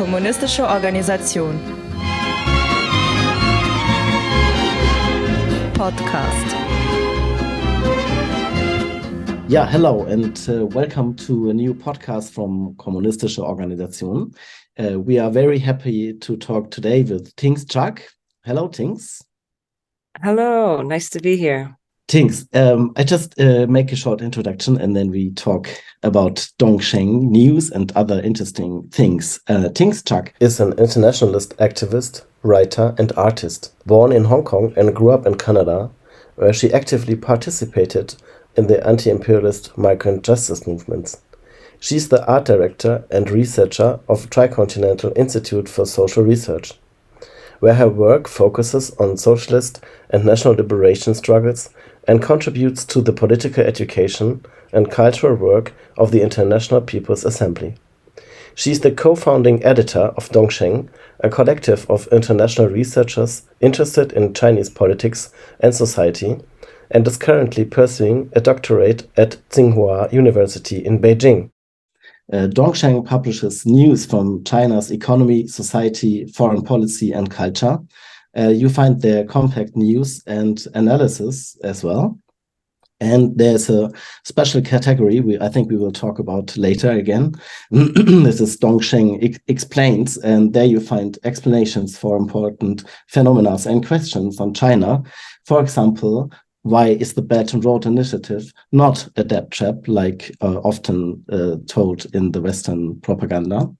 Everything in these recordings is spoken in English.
Kommunistische Organisation. Podcast. Yeah, hello and welcome to a new podcast from Kommunistische Organisation. We are very happy to talk today with Tings Chak. Hello, Tings. Hello, nice to be here. Tings, I just make a short introduction and then we talk about Dongsheng news and other interesting things. Tings Chak is an internationalist activist, writer and artist, born in Hong Kong and grew up in Canada, where she actively participated in the anti-imperialist migrant justice movements. She's the art director and researcher of Tricontinental Institute for Social Research, where her work focuses on socialist and national liberation struggles and contributes to the political education and cultural work of the International People's Assembly. She's the co-founding editor of Dongsheng, a collective of international researchers interested in Chinese politics and society, and is currently pursuing a doctorate at Tsinghua University in Beijing. Dongsheng publishes news from China's economy, society, foreign policy, and culture. You find their compact news and analysis as well. And there's a special category I think we will talk about later again. This is Dongsheng Explains, and there you find explanations for important phenomena and questions on China. For example, why is the Belt and Road Initiative not a debt trap, like often told in the Western propaganda?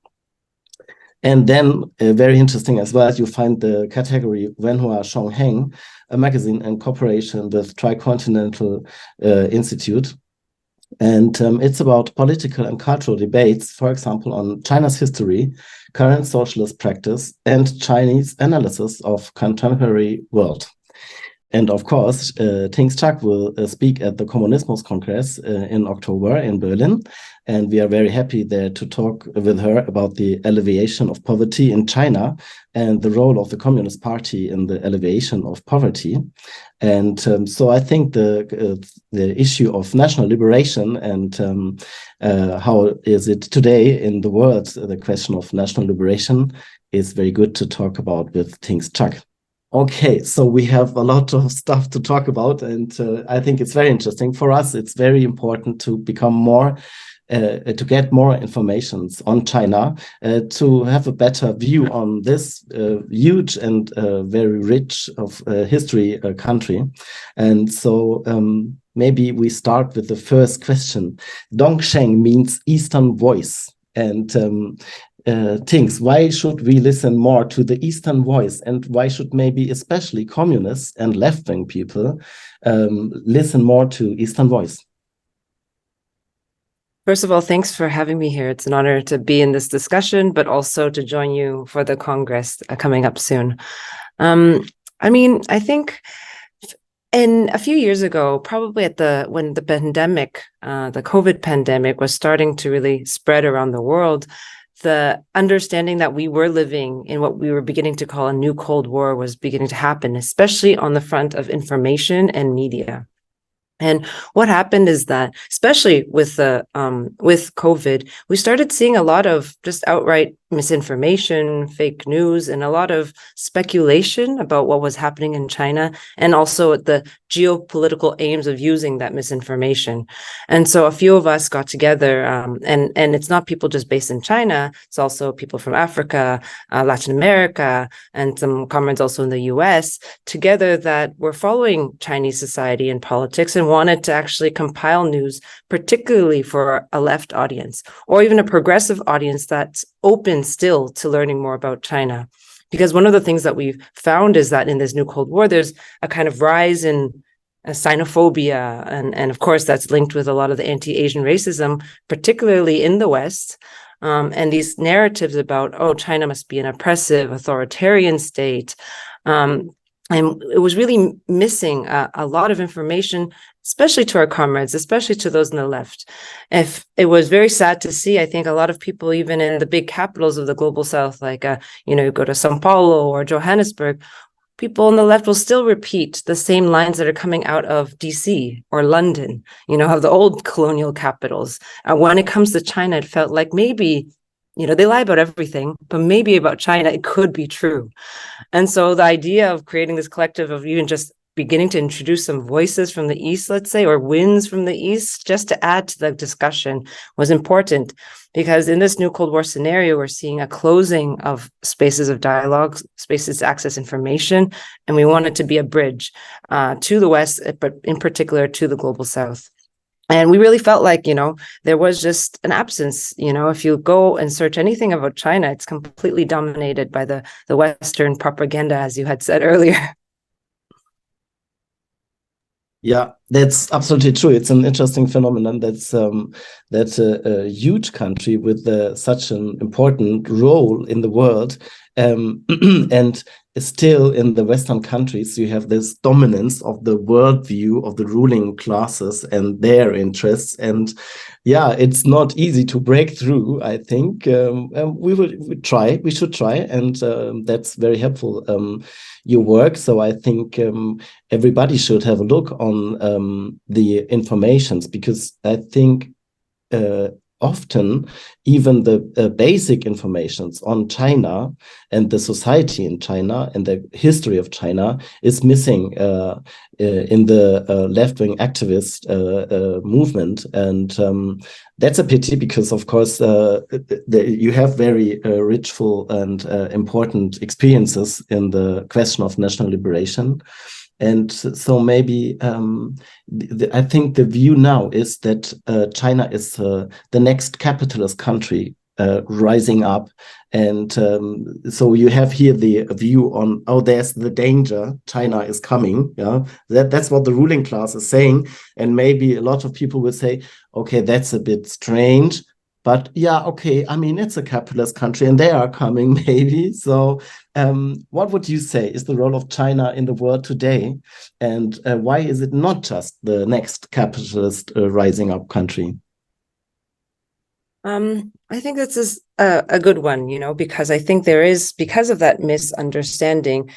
And then, very interesting as well, you find the category Wenhua Shongheng, a magazine in cooperation with Tricontinental Institute. And it's about political and cultural debates, for example, on China's history, current socialist practice, and Chinese analysis of contemporary world. And of course, Tings Chak will speak at the Kommunismus Congress in October in Berlin. And we are very happy there to talk with her about the alleviation of poverty in China and the role of the Communist Party in the alleviation of poverty. And so I think the issue of national liberation and how is it today in the world, the question of national liberation is very good to talk about with Tings Chak. Okay, so we have a lot of stuff to talk about, and I think it's very interesting. For us, it's very important to become more, to get more information on China, to have a better view on this huge and very rich of history country. And so maybe we start with the first question. Dongsheng means Eastern voice. And Tings, why should we listen more to the Eastern voice, and why should maybe especially communists and left-wing people listen more to Eastern voice? First of all, thanks for having me here. It's an honor to be in this discussion, but also to join you for the Congress coming up soon. I think a few years ago, probably when the pandemic, the COVID pandemic was starting to really spread around the world, the understanding that we were living in what we were beginning to call a new Cold War was beginning to happen, especially on the front of information and media. And what happened is that, especially with COVID, we started seeing a lot of just outright misinformation, fake news, and a lot of speculation about what was happening in China, and also the geopolitical aims of using that misinformation. And so a few of us got together, and it's not people just based in China, it's also people from Africa, Latin America, and some comrades also in the US, together that were following Chinese society and politics and wanted to actually compile news, particularly for a left audience, or even a progressive audience that's open still to learning more about China. Because one of the things that we've found is that in this new Cold War, there's a kind of rise in xenophobia. And of course, that's linked with a lot of the anti-Asian racism, particularly in the West. And these narratives about, oh, China must be an oppressive, authoritarian state. And it was really missing a lot of information, especially to our comrades, especially to those on the left. If it was very sad to see, I think a lot of people, even in the big capitals of the global South, like, you go to Sao Paulo or Johannesburg, people on the left will still repeat the same lines that are coming out of DC or London, of the old colonial capitals. When it comes to China, it felt like maybe they lie about everything, but maybe about China, it could be true. And so the idea of creating this collective of even just beginning to introduce some voices from the East, let's say, or winds from the East, just to add to the discussion was important. Because in this new Cold War scenario, we're seeing a closing of spaces of dialogue, spaces to access information, and we want it to be a bridge to the West, but in particular to the global South. And we really felt like, there was just an absence. If you go and search anything about China, it's completely dominated by the Western propaganda, as you had said earlier. Yeah, that's absolutely true. It's an interesting phenomenon that's a huge country with such an important role in the world. And still in the Western countries, you have this dominance of the worldview of the ruling classes and their interests. And yeah, it's not easy to break through, I think. We should try. And that's very helpful, your work. So I think everybody should have a look on the informations, because I think often even the basic informations on China and the society in China and the history of China is missing in the left-wing activist movement. And that's a pity, because of course you have very richful and important experiences in the question of national liberation. And so maybe I think the view now is that China is the next capitalist country rising up. And so you have here the view on, there's the danger, China is coming. Yeah, that's what the ruling class is saying. And maybe a lot of people will say, okay, that's a bit strange. But yeah, okay, I mean, it's a capitalist country and they are coming, maybe. So what would you say is the role of China in the world today? And why is it not just the next capitalist rising up country? I think this is a good one, because I think there is, because of that misunderstanding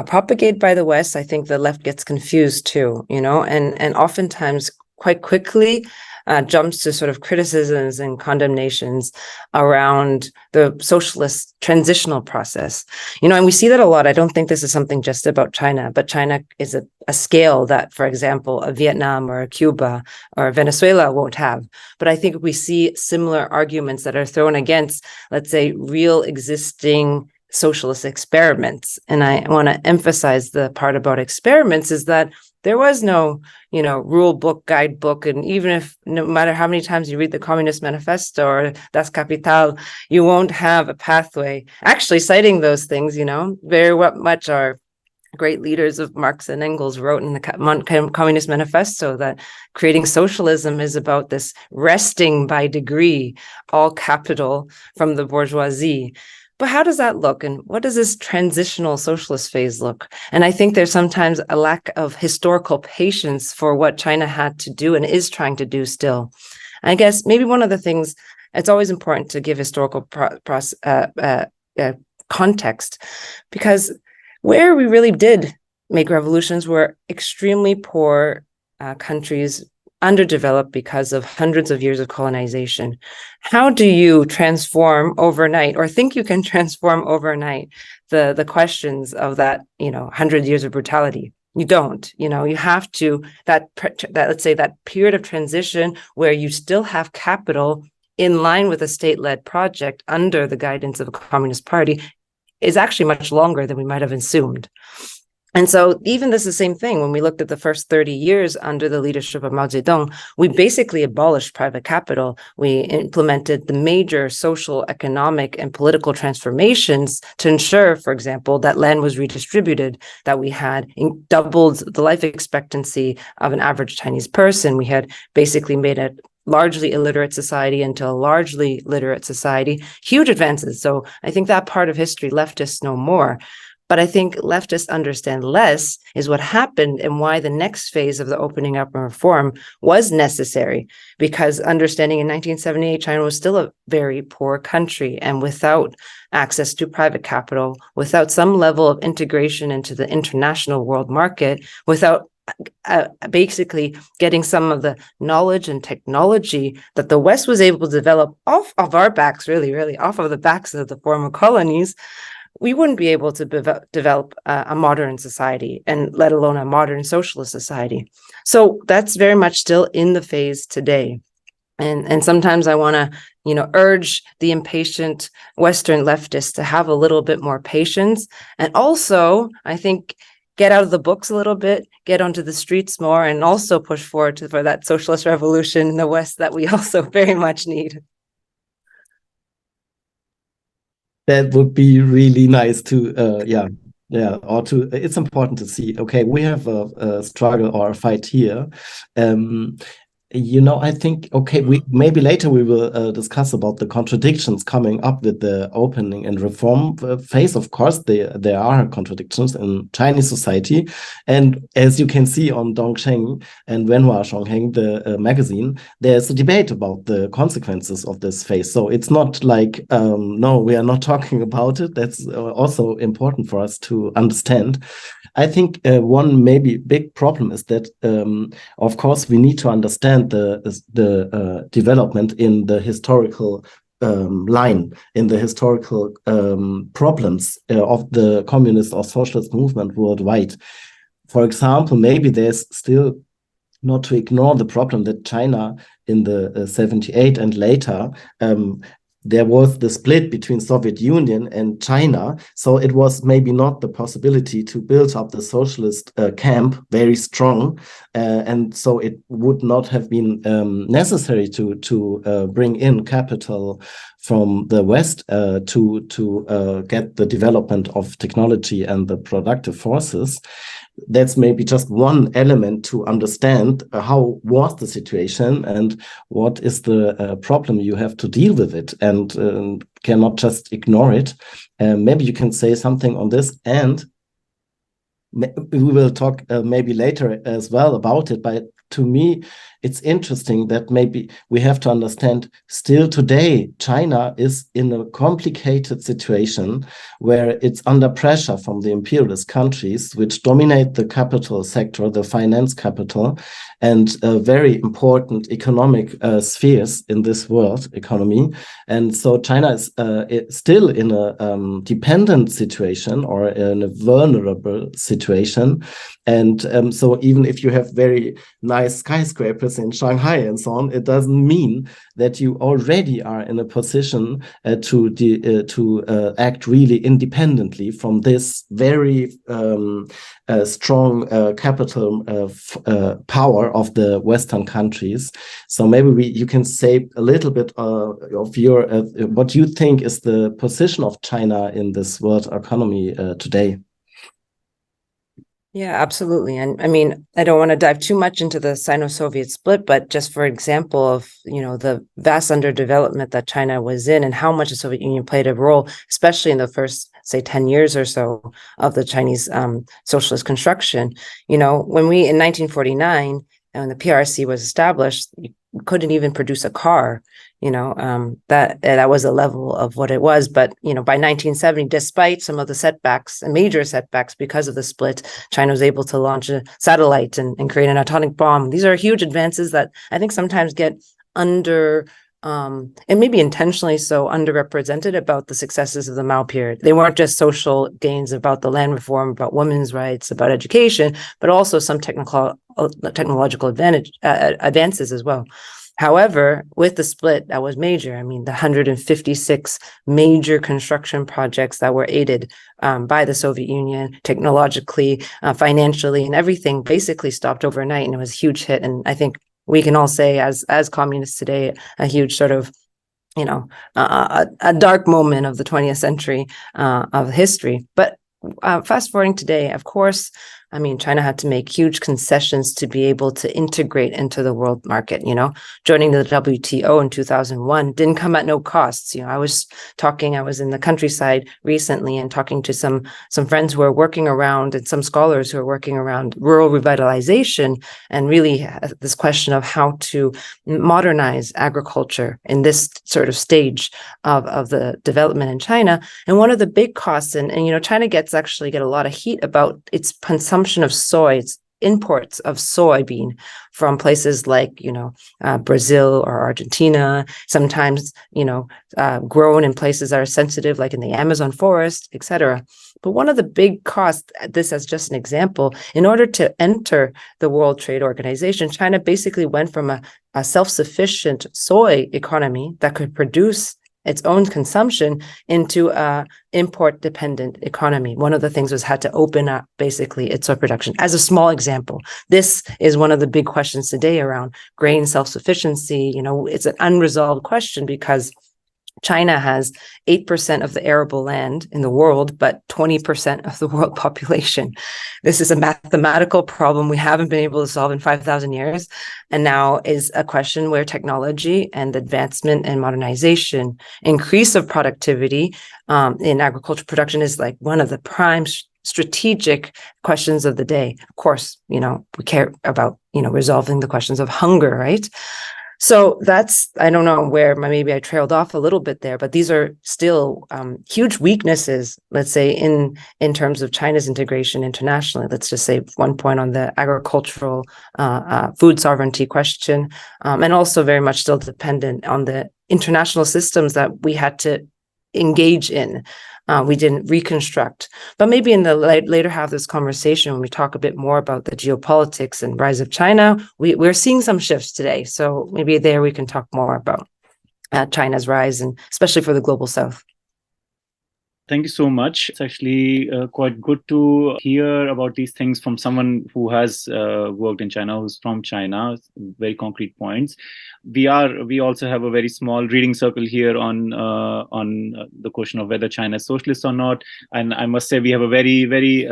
propagated by the West, I think the left gets confused too, and oftentimes quite quickly jumps to sort of criticisms and condemnations around the socialist transitional process. And we see that a lot. I don't think this is something just about China, but China is a scale that, for example, a Vietnam or a Cuba or Venezuela won't have. But I think we see similar arguments that are thrown against, let's say, real existing socialist experiments. And I want to emphasize the part about experiments is that there was no, rule book, guidebook. And even if, no matter how many times you read the Communist Manifesto or Das Kapital, you won't have a pathway. Actually, citing those things, very much our great leaders of Marx and Engels wrote in the Communist Manifesto that creating socialism is about this wresting by degree all capital from the bourgeoisie. But how does that look? And what does this transitional socialist phase look? And I think there's sometimes a lack of historical patience for what China had to do and is trying to do still. I guess maybe one of the things, it's always important to give historical context, because where we really did make revolutions were extremely poor countries, underdeveloped because of hundreds of years of colonization. How do you transform overnight, or think you can transform overnight, the questions of that 100 years of brutality? You don't. You have to that let's say that period of transition where you still have capital in line with a state-led project under the guidance of a communist party is actually much longer than we might have assumed. And so even this is the same thing. When we looked at the first 30 years under the leadership of Mao Zedong, we basically abolished private capital. We implemented the major social, economic, and political transformations to ensure, for example, that land was redistributed, that we had doubled the life expectancy of an average Chinese person. We had basically made a largely illiterate society into a largely literate society. Huge advances. So I think that part of history leftists know more. But I think leftists understand less is what happened and why the next phase of the opening up and reform was necessary. Because understanding in 1978, China was still a very poor country, and without access to private capital, without some level of integration into the international world market, without basically getting some of the knowledge and technology that the West was able to develop off of our backs, really off of the backs of the former colonies, we wouldn't be able to develop a modern society, and let alone a modern socialist society. So that's very much still in the phase today. And sometimes I want to, urge the impatient Western leftists to have a little bit more patience. And also, I think, get out of the books a little bit, get onto the streets more, and also push forward for that socialist revolution in the West that we also very much need. That would be really nice to, it's important to see, okay, we have a struggle or a fight here. I think, okay, maybe later we will discuss about the contradictions coming up with the opening and reform phase. Of course, there are contradictions in Chinese society. And as you can see on Dongsheng and Wenhua Shongheng, the magazine, there's a debate about the consequences of this phase. So it's not like, no, we are not talking about it. That's also important for us to understand. I think one maybe big problem is that, of course, we need to understand the development in the historical line, in the historical problems of the communist or socialist movement worldwide. For example, maybe there's still not to ignore the problem that China in the 78 and later there was the split between Soviet Union and China, so it was maybe not the possibility to build up the socialist camp very strong, and so it would not have been necessary to bring in capital from the West to get the development of technology and the productive forces. That's maybe just one element to understand how was the situation and what is the problem you have to deal with it, and cannot just ignore it. Maybe you can say something on this, and we will talk maybe later as well about it. But to me, it's interesting that maybe we have to understand still today, China is in a complicated situation where it's under pressure from the imperialist countries, which dominate the capital sector, the finance capital, and very important economic spheres in this world economy. And so China is still in a dependent situation or in a vulnerable situation. And so even if you have very nice skyscrapers in Shanghai and so on, it doesn't mean that you already are in a position to act really independently from this very strong capital power of the Western countries. So maybe you can say a little bit of your what you think is the position of China in this world economy today. Yeah, absolutely. And I mean, I don't want to dive too much into the Sino-Soviet split, but just for example of, the vast underdevelopment that China was in and how much the Soviet Union played a role, especially in the first, say, 10 years or so of the Chinese socialist construction. When we, in 1949, when the PRC was established, you couldn't even produce a car. That was a level of what it was. But, by 1970, despite some of the setbacks and major setbacks because of the split, China was able to launch a satellite and create an atomic bomb. These are huge advances that I think sometimes get and maybe intentionally so, underrepresented about the successes of the Mao period. They weren't just social gains about the land reform, about women's rights, about education, but also some technological advances as well. However, with the split, that was major. I mean, the 156 major construction projects that were aided by the Soviet Union technologically, financially, and everything basically stopped overnight, and it was a huge hit. And I think we can all say, as communists today, a huge sort of, a dark moment of the 20th century of history. But fast forwarding today, of course, I mean, China had to make huge concessions to be able to integrate into the world market. Joining the WTO in 2001 didn't come at no costs. I was in the countryside recently and talking to some friends who are working around, and some scholars who are working around rural revitalization, and really this question of how to modernize agriculture in this sort of stage of the development in China. And one of the big costs, and China get a lot of heat about its consumption of soy. It's imports of soybean from places like, Brazil or Argentina, sometimes, grown in places that are sensitive, like in the Amazon forest, etc. But one of the big costs, this as just an example, in order to enter the World Trade Organization, China basically went from a self-sufficient soy economy that could produce its own consumption into a import-dependent economy. One of the things was had to open up basically its soy production. As a small example, this is one of the big questions today around grain self-sufficiency. It's an unresolved question because China has 8% of the arable land in the world, but 20% of the world population. This is a mathematical problem we haven't been able to solve in 5,000 years. And now is a question where technology and advancement and modernization, increase of productivity in agricultural production is like one of the prime strategic questions of the day. Of course, we care about, resolving the questions of hunger, right? So that's, I don't know where maybe I trailed off a little bit there, but these are still huge weaknesses, let's say, in terms of China's integration internationally. Let's just say one point on the agricultural food sovereignty question, and also very much still dependent on the international systems that we had to engage in. We didn't reconstruct. But maybe in the later half of this conversation, when we talk a bit more about the geopolitics and rise of China, we're seeing some shifts today. So maybe there we can talk more about China's rise, and especially for the global south. Thank you so much. It's actually quite good to hear about these things from someone who has worked in China, who's from China. Very concrete points. We also have a very small reading circle here on the question of whether China is socialist or not. And I must say we have a very, very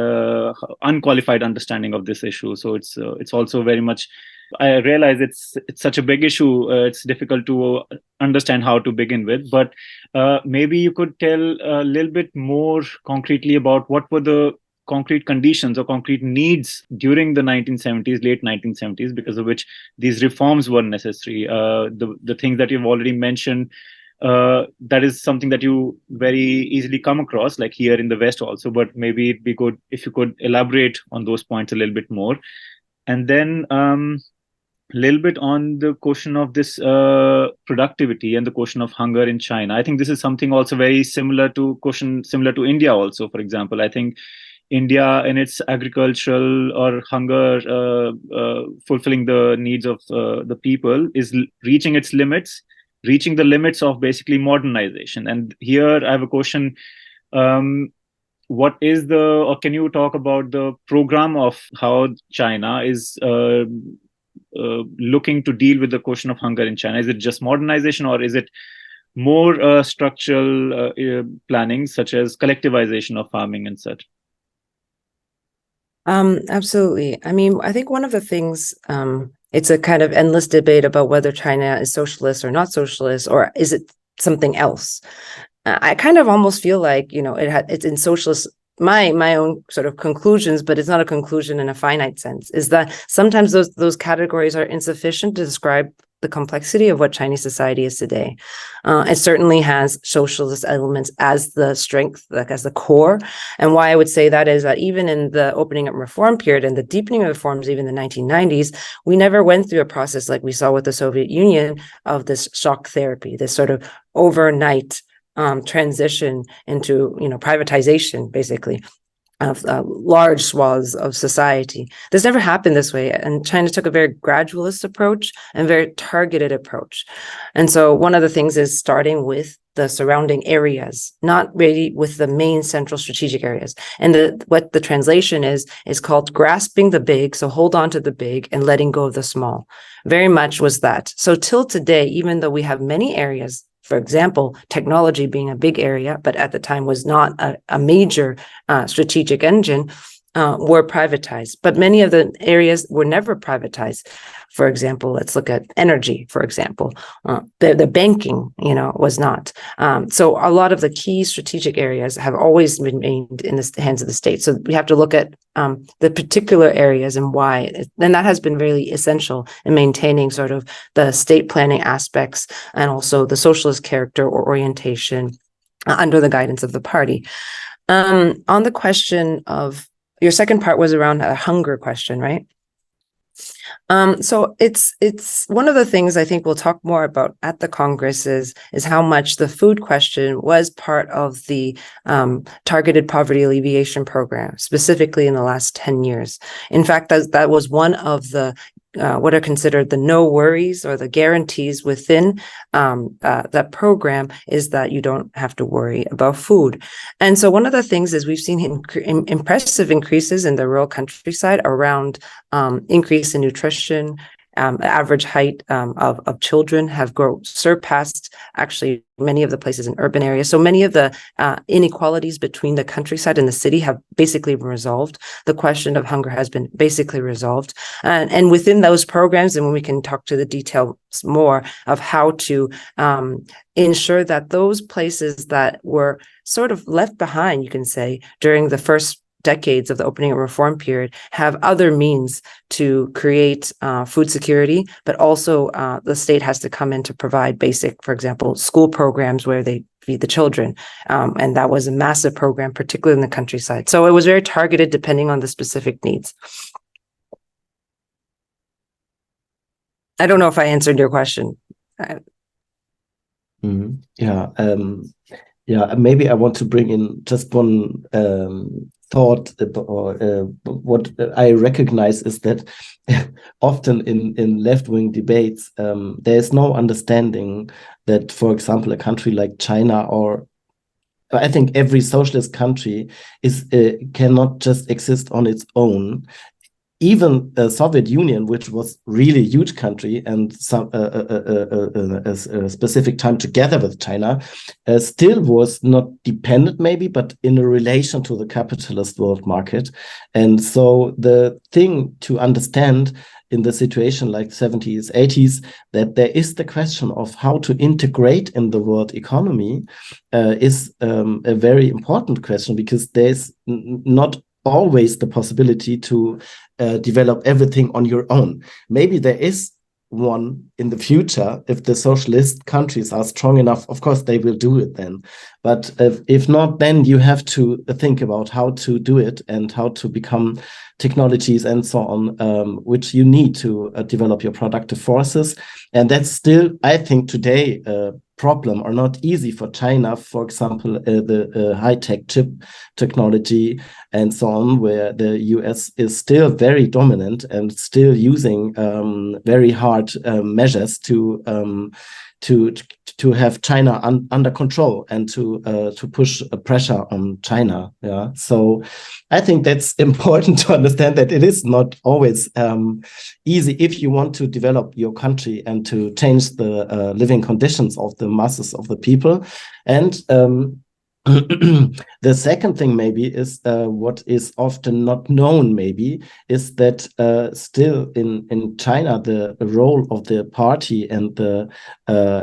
unqualified understanding of this issue. So it's also very much. I realize it's such a big issue. It's difficult to understand how to begin with, but maybe you could tell a little bit more concretely about what were the concrete conditions or concrete needs during the 1970s, late 1970s, because of which these reforms were necessary. The things that you've already mentioned, that is something that you very easily come across, like here in the West also, but maybe it'd be good if you could elaborate on those points a little bit more. And then a little bit on the question of this productivity and the question of hunger in China. I think this is something also very similar to India also, for example. I think India in its agricultural or hunger, fulfilling the needs of the people is reaching the limits of basically modernization. And here I have a question. What is or can you talk about the program of how China is looking to deal with the question of hunger in China? Is it just modernization, or is it more structural planning, such as collectivization of farming and such? Absolutely. I mean, I think one of the things, it's a kind of endless debate about whether China is socialist or not socialist, or is it something else? I kind of almost feel like, it's in socialist, my own sort of conclusions, but it's not a conclusion in a finite sense, is that sometimes those categories are insufficient to describe the complexity of what Chinese society is today. It certainly has socialist elements as the strength, like as the core. And why I would say that is that even in the opening up reform period and the deepening of reforms, even in the 1990s, we never went through a process like we saw with the Soviet Union of this shock therapy, this sort of overnight transition into, privatization, basically, of large swaths of society. This never happened this way. And China took a very gradualist approach and very targeted approach. And so one of the things is starting with the surrounding areas, not really with the main central strategic areas. And what the translation is called grasping the big. So hold on to the big and letting go of the small. Very much was that. So till today, even though we have many areas, for example, technology being a big area, but at the time was not a major strategic engine, were privatized. But many of the areas were never privatized. For example, let's look at energy, for example. The banking, was not. So a lot of the key strategic areas have always remained in the hands of the state. So we have to look at the particular areas and why. And that has been really essential in maintaining sort of the state planning aspects and also the socialist character or orientation under the guidance of the party. On the question of, your second part was around a hunger question, right? So it's one of the things I think we'll talk more about at the Congress is how much the food question was part of the targeted poverty alleviation program, specifically in the last 10 years. In fact, that was one of the what are considered the no worries or the guarantees within that program is that you don't have to worry about food. And so one of the things is we've seen impressive increases in the rural countryside around increase in nutrition. Average height of children have surpassed actually many of the places in urban areas. So many of the inequalities between the countryside and the city have basically been resolved. The question of hunger has been basically resolved. And within those programs, and when we can talk to the details more of how to ensure that those places that were sort of left behind, you can say, during the first decades of the opening and reform period have other means to create food security, but also the state has to come in to provide basic, for example, school programs where they feed the children. And that was a massive program, particularly in the countryside. So it was very targeted depending on the specific needs. I don't know if I answered your question. Yeah, maybe I want to bring in just one thought, or what I recognize is that often in left-wing debates, there is no understanding that, for example, a country like China, or I think every socialist country cannot just exist on its own. Even the Soviet Union, which was really a huge country and a specific time together with China, still was not dependent maybe, but in a relation to the capitalist world market. And so the thing to understand in the situation like 70s, 80s, that there is the question of how to integrate in the world economy is a very important question, because there's not always the possibility to develop everything on your own. Maybe there is one in the future if the socialist countries are strong enough. Of course, they will do it then. But if not, then you have to think about how to do it and how to become technologies and so on, which you need to develop your productive forces. And that's still, I think, today problem, or not easy for China, for example, the high-tech chip technology and so on, where the US is still very dominant and still using very hard measures to have China under control and to push a pressure on China. Yeah, so I think that's important to understand that it is not always easy if you want to develop your country and to change the living conditions of the masses of the people. And the second thing maybe is what is often not known maybe is that still in China, the role of the party and the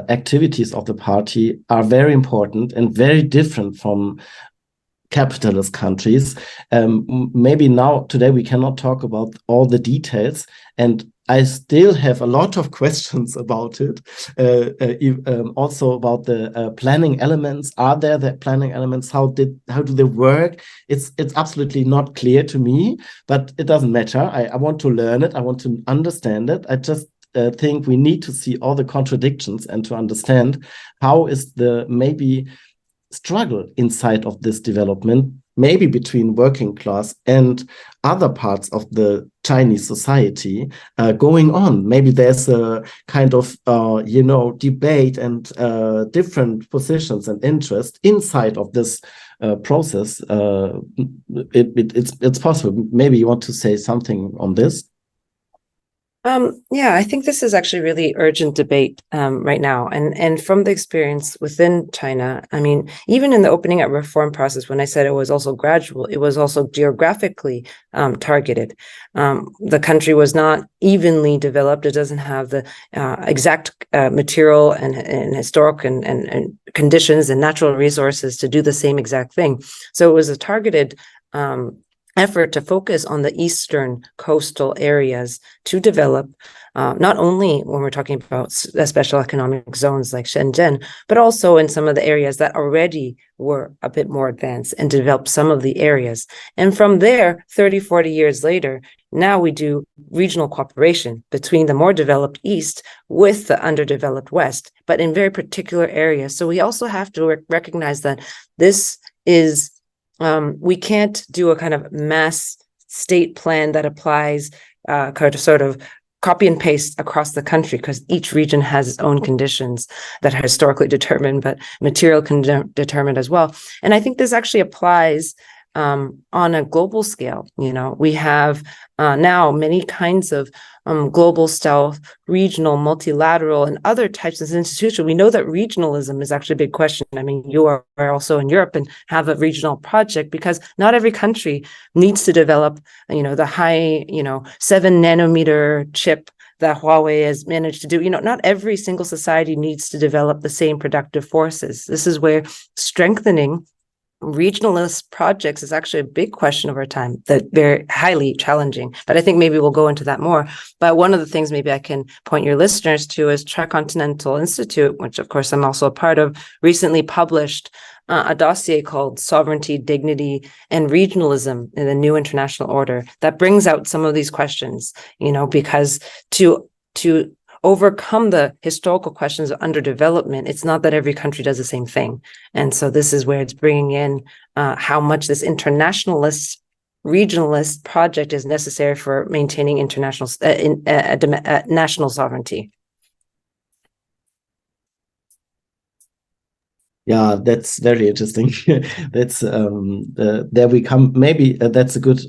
activities of the party are very important and very different from capitalist countries. Maybe now today we cannot talk about all the details, and I still have a lot of questions about it. Also about the planning elements. Are there the planning elements? How do they work? It's absolutely not clear to me, but it doesn't matter. I want to learn it. I want to understand it. I just think we need to see all the contradictions and to understand how is the maybe struggle inside of this development, maybe between working class and other parts of the Chinese society going on. Maybe there's a kind of, debate and different positions and interests inside of this process. It's possible. Maybe you want to say something on this? Yeah, I think this is actually really urgent debate right now. And from the experience within China, I mean, even in the opening up reform process, when I said it was also gradual, it was also geographically targeted. The country was not evenly developed. It doesn't have the exact material and historic and conditions and natural resources to do the same exact thing. So it was a targeted effort to focus on the eastern coastal areas to develop, not only when we're talking about special economic zones like Shenzhen, but also in some of the areas that already were a bit more advanced, and develop some of the areas. And from there, 30, 40 years later, now we do regional cooperation between the more developed East with the underdeveloped West, but in very particular areas. So we also have to recognize that this is we can't do a kind of mass state plan that applies sort of copy and paste across the country, because each region has its own conditions that are historically determined, but material determined as well. And I think this actually applies on a global scale. We have now many kinds of global stealth, regional, multilateral, and other types of institutions. We know that regionalism is actually a big question. I mean, you are also in Europe and have a regional project, because not every country needs to develop, the high, 7 nanometer chip that Huawei has managed to do. Not every single society needs to develop the same productive forces. This is where strengthening regionalist projects is actually a big question of our time, that very highly challenging. But I think maybe we'll go into that more. But one of the things maybe I can point your listeners to is Tricontinental Institute, which of course I'm also a part of, recently published a dossier called Sovereignty, Dignity, and Regionalism in the New International Order, that brings out some of these questions, because to overcome the historical questions of underdevelopment, it's not that every country does the same thing. And so this is where it's bringing in how much this internationalist, regionalist project is necessary for maintaining international national sovereignty. Yeah, that's very interesting. That's there we come. Maybe that's a good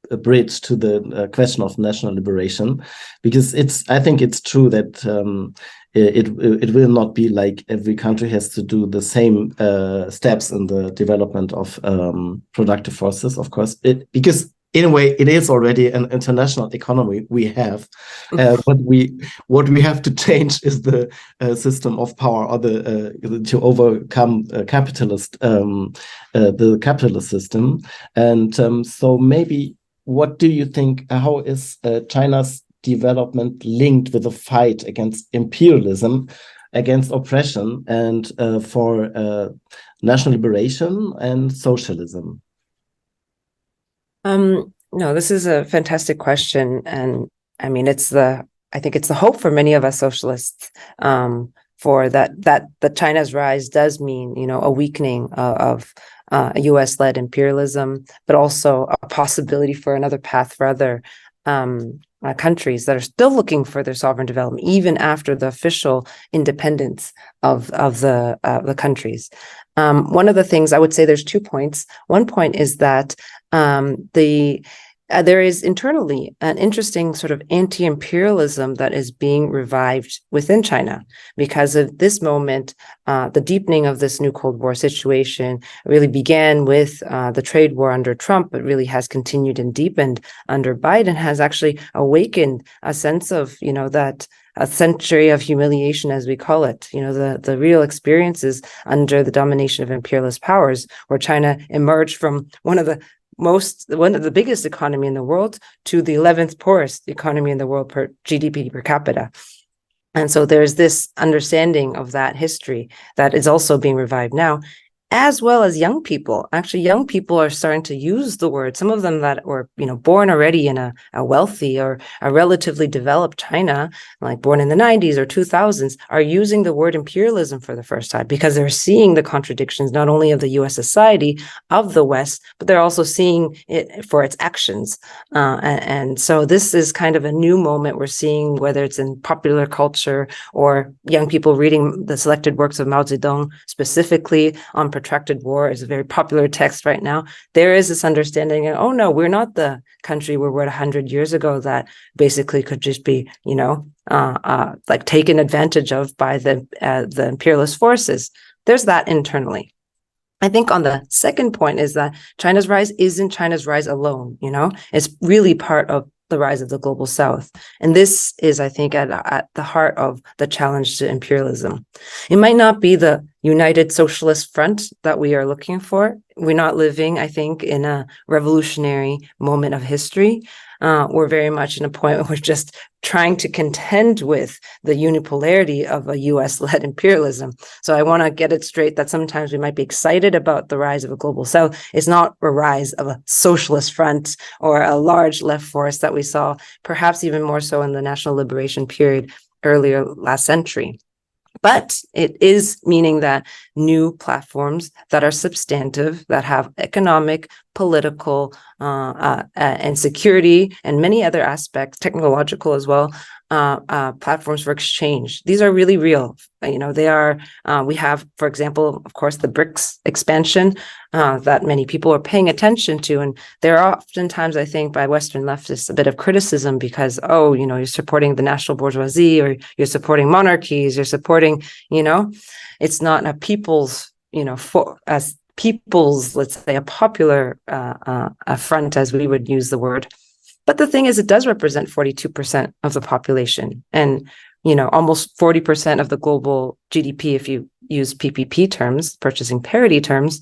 a bridge to the question of national liberation, because I think it's true that it will not be like every country has to do the same steps in the development of productive forces. Of course, because in a way it is already an international economy we have, but what we have to change is the system of power, or to overcome the capitalist system. And so maybe, what do you think? How is China's development linked with the fight against imperialism, against oppression, and for national liberation and socialism? No, this is a fantastic question, and I mean, I think it's the hope for many of us socialists, for that China's rise does mean, a weakening of US-led imperialism, but also a possibility for another path for other countries that are still looking for their sovereign development, even after the official independence of the countries. One of the things I would say, there's 2 points. One point is that there is internally an interesting sort of anti-imperialism that is being revived within China because of this moment. The deepening of this new Cold War situation really began with the trade war under Trump, but really has continued and deepened under Biden, has actually awakened a sense of, that a century of humiliation, as we call it, the real experiences under the domination of imperialist powers, where China emerged from one of the biggest economy in the world to the 11th poorest economy in the world per GDP per capita. And so there's this understanding of that history that is also being revived now, as well as young people. Actually, young people are starting to use the word. Some of them that were, born already in a wealthy or a relatively developed China, like born in the 90s or 2000s, are using the word imperialism for the first time because they're seeing the contradictions, not only of the US society, of the West, but they're also seeing it for its actions. And so this is kind of a new moment we're seeing, whether it's in popular culture or young people reading the selected works of Mao Zedong, specifically on protracted war is a very popular text right now. There is this understanding, oh no, we're not the country we were 100 years ago that basically could just be, like taken advantage of by the imperialist forces. There's that internally. I think on the second point is that China's rise isn't China's rise alone, it's really part of the rise of the global south. And this is, I think, at the heart of the challenge to imperialism. It might not be the united socialist front that we are looking for. We're not living, I think, in a revolutionary moment of history. We're very much in a point where we're just trying to contend with the unipolarity of a US-led imperialism. So I want to get it straight that sometimes we might be excited about the rise of a global south. It's not a rise of a socialist front or a large left force that we saw, perhaps even more so in the national liberation period earlier last century. But it is meaning that new platforms that are substantive, that have economic, political, and security, and many other aspects, technological as well, platforms for exchange. These are really real. They are, we have, for example, of course, the BRICS expansion that many people are paying attention to. And there are oftentimes, I think, by Western leftists, a bit of criticism because, you're supporting the national bourgeoisie, or you're supporting monarchies, you're supporting, it's not a people's, as people's, let's say, a popular a front, as we would use the word. But the thing is, it does represent 42% of the population and, almost 40% of the global GDP, if you use PPP terms, purchasing parity terms.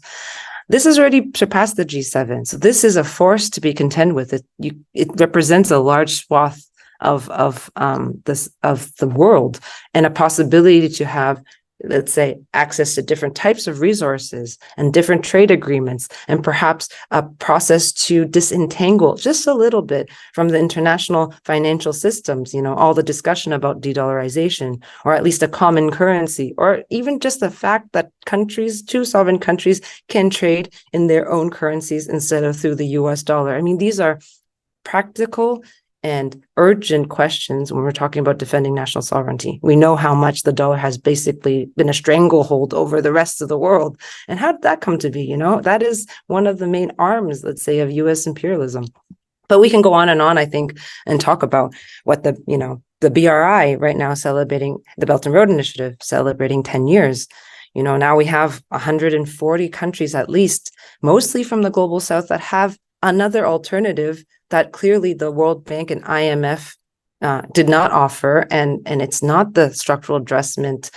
This has already surpassed the G7. So this is a force to be contend with. It represents a large swath of the world and a possibility to have, let's say, access to different types of resources and different trade agreements, and perhaps a process to disentangle just a little bit from the international financial systems, all the discussion about de-dollarization, or at least a common currency, or even just the fact that two sovereign countries can trade in their own currencies instead of through the US dollar. I mean, these are practical and urgent questions when we're talking about defending national sovereignty. We know how much the dollar has basically been a stranglehold over the rest of the world. And how did that come to be? That is one of the main arms, let's say, of US imperialism. But we can go on, I think, and talk about what the BRI right now celebrating, the Belt and Road Initiative, celebrating 10 years. Now we have 140 countries at least, mostly from the global south, that have another alternative that clearly the World Bank and IMF did not offer, and it's not the structural adjustment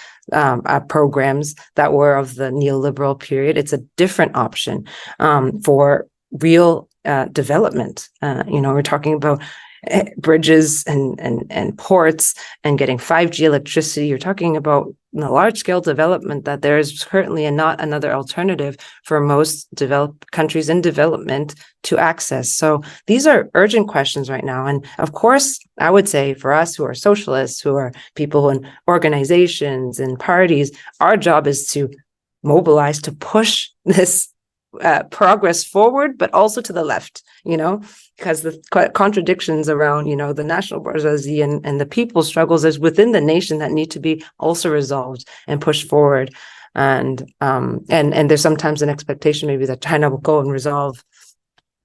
programs that were of the neoliberal period. It's a different option for real development. We're talking about bridges and ports and getting 5G electricity. You're talking about large-scale development that there is currently not another alternative for most developed countries in development to access. So these are urgent questions right now. And of course, I would say for us who are socialists, who are people in organizations and parties, our job is to mobilize to push this progress forward, but also to the left, because the contradictions around, the national bourgeoisie and the people's struggles is within the nation that need to be also resolved and pushed forward. And there's sometimes an expectation maybe that China will go and resolve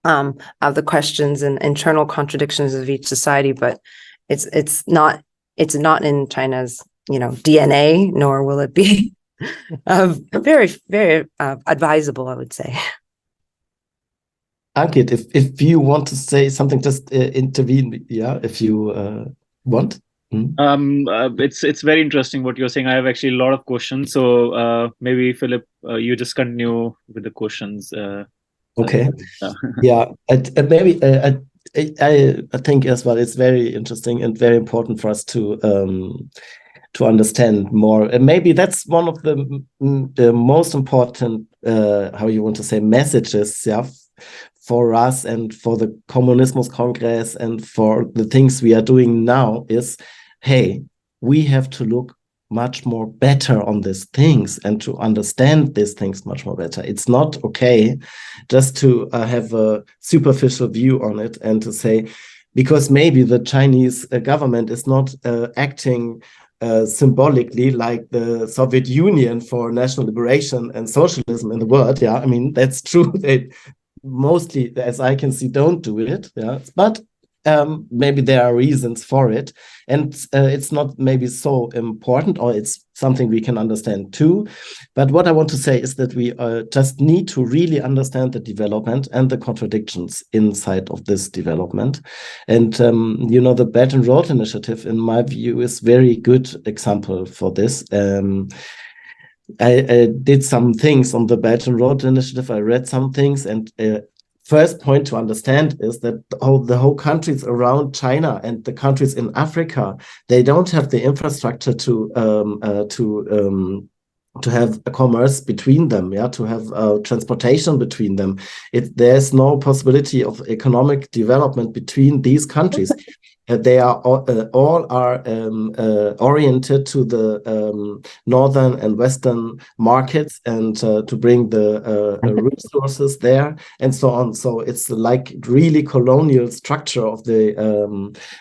of the questions and internal contradictions of each society, but it's not in China's, DNA, nor will it be very, very advisable, I would say. Ankit, if you want to say something, just intervene. Yeah, if you want. It's very interesting what you're saying. I have actually a lot of questions, so maybe Philip, you just continue with the questions. Okay. Yeah, maybe I think as well. It's very interesting and very important for us to understand more. And maybe that's one of the most important, how you want to say, messages, yeah, for us and for the Kommunismus Congress and for the things we are doing now is, hey, we have to look much more better on these things and to understand these things much more better. It's not okay just to have a superficial view on it and to say, because maybe the Chinese government is not acting symbolically like the Soviet Union for national liberation and socialism in the world. Yeah, I mean, that's true. They mostly, as I can see, don't do it. Yeah, but maybe there are reasons for it, and it's not maybe so important, or it's something we can understand too. But what I want to say is that we just need to really understand the development and the contradictions inside of this development. And the Belt and Road Initiative, in my view, is very good example for this. I did some things on the Belt and Road Initiative. I read some things, and first point to understand is that the whole countries around China and the countries in Africa, they don't have the infrastructure to have a commerce between them, to have transportation between them. There's no possibility of economic development between these countries. They are all are oriented to the northern and western markets, and to bring the resources there and so on. So it's like really colonial structure of the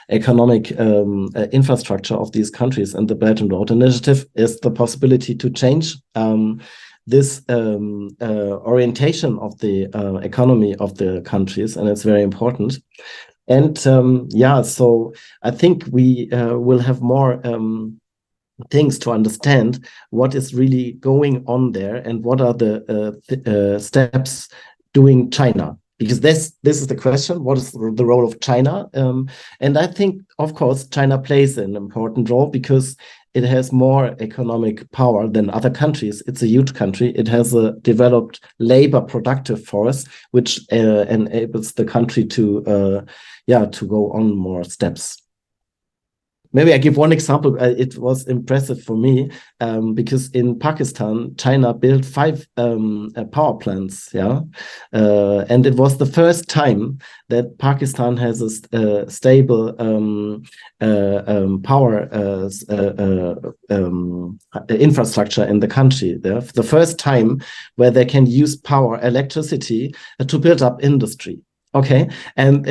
economic infrastructure of these countries. And the Belt and Road Initiative is the possibility to change this orientation of the economy of the countries, and it's very important. And so I think we will have more things to understand what is really going on there, and what are the steps doing China. Because this is the question: what is the role of China? And I think, of course, China plays an important role because it has more economic power than other countries. It's a huge country. It has a developed labor productive force, which enables the country to go on more steps. Maybe I give one example. It was impressive for me because in Pakistan, China built 5 power plants. And it was the first time that Pakistan has a stable power infrastructure in the country. The first time where they can use electricity, to build up industry. Okay, and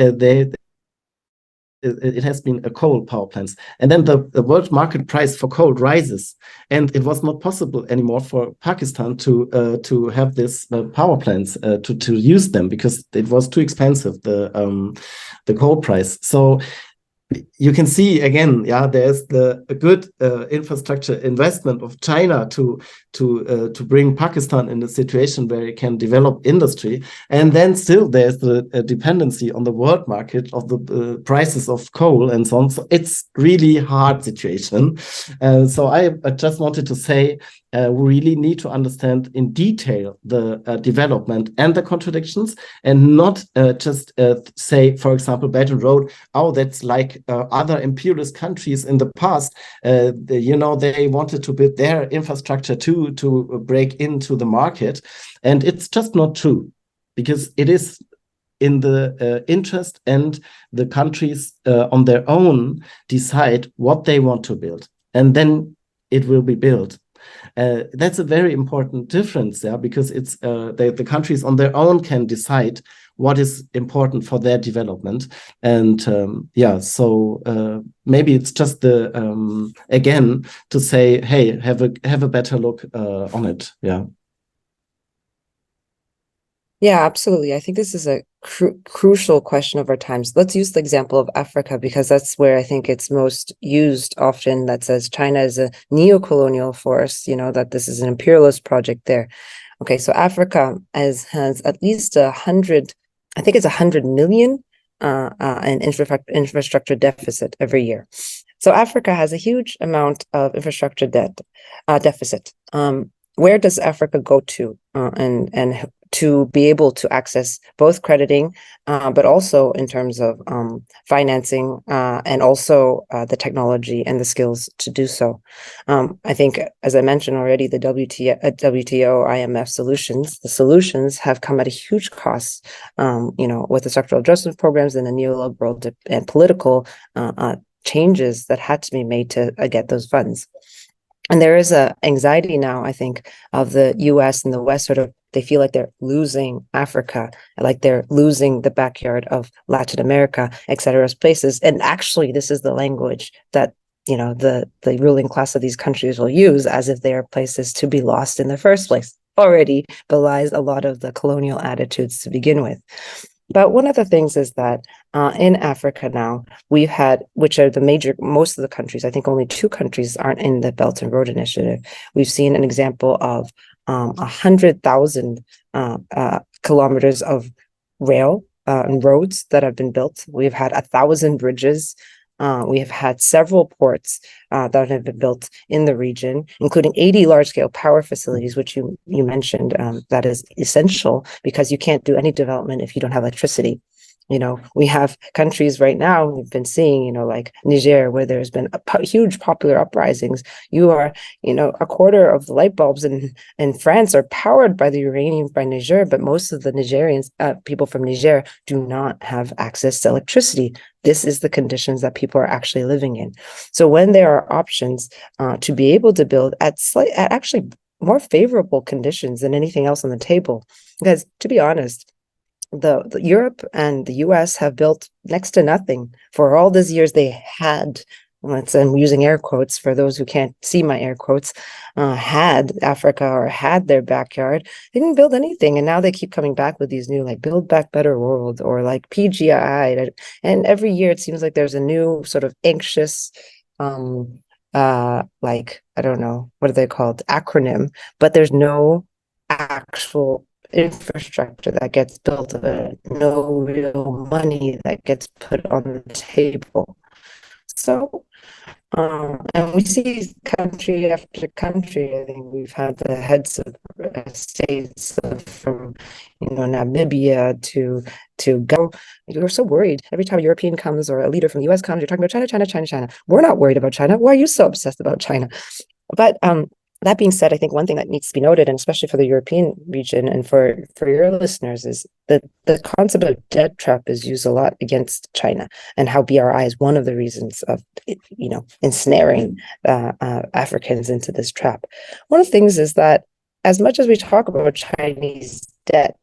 it has been a coal power plants, and then the world market price for coal rises, and it was not possible anymore for Pakistan to have this power plants to use them, because it was too expensive, the coal price. So you can see again, there's a good infrastructure investment of China to bring Pakistan in a situation where it can develop industry, and then still there's the dependency on the world market of the prices of coal and so on. So it's really hard situation. So I just wanted to say we really need to understand in detail the development and the contradictions, and not just say, for example, Belt and Road, that's like other imperialist countries in the past. They wanted to build their infrastructure too, to break into the market, and it's just not true, because it is in the interest, and the countries on their own decide what they want to build, and then it will be built. That's a very important difference, because it's the countries on their own can decide what is important for their development. And so maybe it's just again to say, hey, have a better look on it. Yeah, absolutely. I think this is a crucial question of our times. Let's use the example of Africa, because that's where I think it's most used often, that says China is a neo-colonial force, that this is an imperialist project there. Okay, so Africa has at least 100, I think it's 100 million in infrastructure deficit every year. So Africa has a huge amount of infrastructure deficit. Where does Africa go to and to be able to access both crediting, but also in terms of financing and also the technology and the skills to do so? I think, as I mentioned already, the WTO, IMF solutions, the solutions have come at a huge cost, with the structural adjustment programs and the neoliberal and political changes that had to be made to get those funds. And there is a anxiety now, I think, of the US and the West, they feel like they're losing Africa, like they're losing the backyard of Latin America, et cetera, places. And actually, this is the language that, the ruling class of these countries will use, as if they are places to be lost in the first place. Already belies a lot of the colonial attitudes to begin with. But one of the things is that in Africa now, we've had, which are most of the countries, I think only 2 countries aren't in the Belt and Road Initiative. We've seen an example of 100,000 kilometers of rail and roads that have been built. We've had 1,000 bridges. We have had several ports that have been built in the region, including 80 large-scale power facilities, which you mentioned. That is essential because you can't do any development if you don't have electricity. We have countries right now we've been seeing, like Niger, where there's been huge popular uprisings. A quarter of the light bulbs in France are powered by the uranium by Niger, but most of the Nigerians, people from Niger, do not have access to electricity. This is the conditions that people are actually living in. So when there are options to be able to build at actually more favorable conditions than anything else on the table, because to be honest, the Europe and the US have built next to nothing for all these years. They had, I'm using air quotes for those who can't see my air quotes, had Africa or had their backyard. They didn't build anything, and now they keep coming back with these new like Build Back Better World or like PGI, and every year it seems like there's a new sort of anxious like, I don't know, what are they called, acronym, but there's no actual infrastructure that gets built, no real money that gets put on the table. So, and we see country after country. I think we've had the heads of states from, Namibia to go. You're so worried every time a European comes or a leader from the US comes. You're talking about China, China, China, China. We're not worried about China. Why are you so obsessed about China? But that being said, I think one thing that needs to be noted, and especially for the European region and for your listeners, is that the concept of debt trap is used a lot against China, and how BRI is one of the reasons of, ensnaring Africans into this trap. One of the things is that as much as we talk about Chinese debt,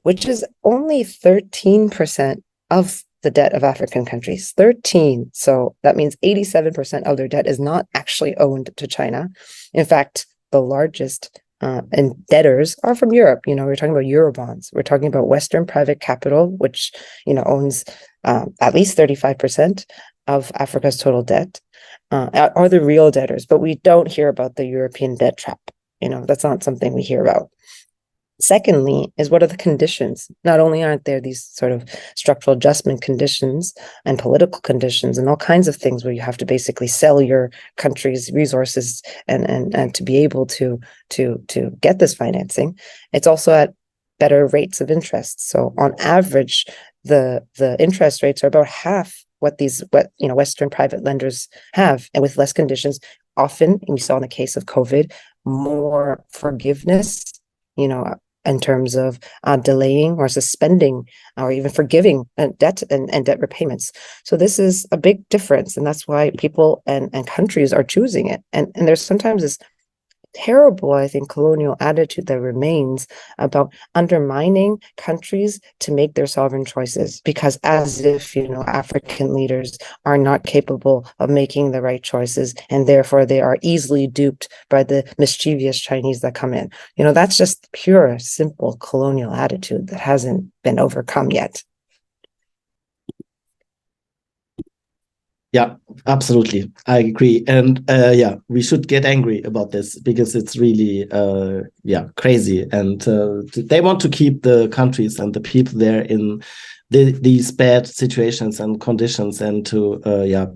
which is only 13% of the debt of African countries, 13. So that means 87% of their debt is not actually owned to China. In fact, the largest and debtors are from Europe. We're talking about Eurobonds. We're talking about Western private capital, which, owns at least 35% of Africa's total debt, are the real debtors. But we don't hear about the European debt trap. That's not something we hear about. Secondly, is what are the conditions? Not only aren't there these sort of structural adjustment conditions and political conditions and all kinds of things where you have to basically sell your country's resources and to be able to get this financing, it's also at better rates of interest. So on average, the interest rates are about half what Western private lenders have, and with less conditions. Often, and we saw in the case of COVID, more forgiveness, in terms of delaying or suspending or even forgiving debt and debt repayments. So this is a big difference, and that's why people and countries are choosing it. And there's sometimes this terrible, I think, colonial attitude that remains about undermining countries to make their sovereign choices, because as if, African leaders are not capable of making the right choices, and therefore they are easily duped by the mischievous Chinese that come in. That's just pure, simple colonial attitude that hasn't been overcome yet. Yeah, absolutely. I agree. And we should get angry about this because it's really, crazy. And they want to keep the countries and the people there in these bad situations and conditions, and to,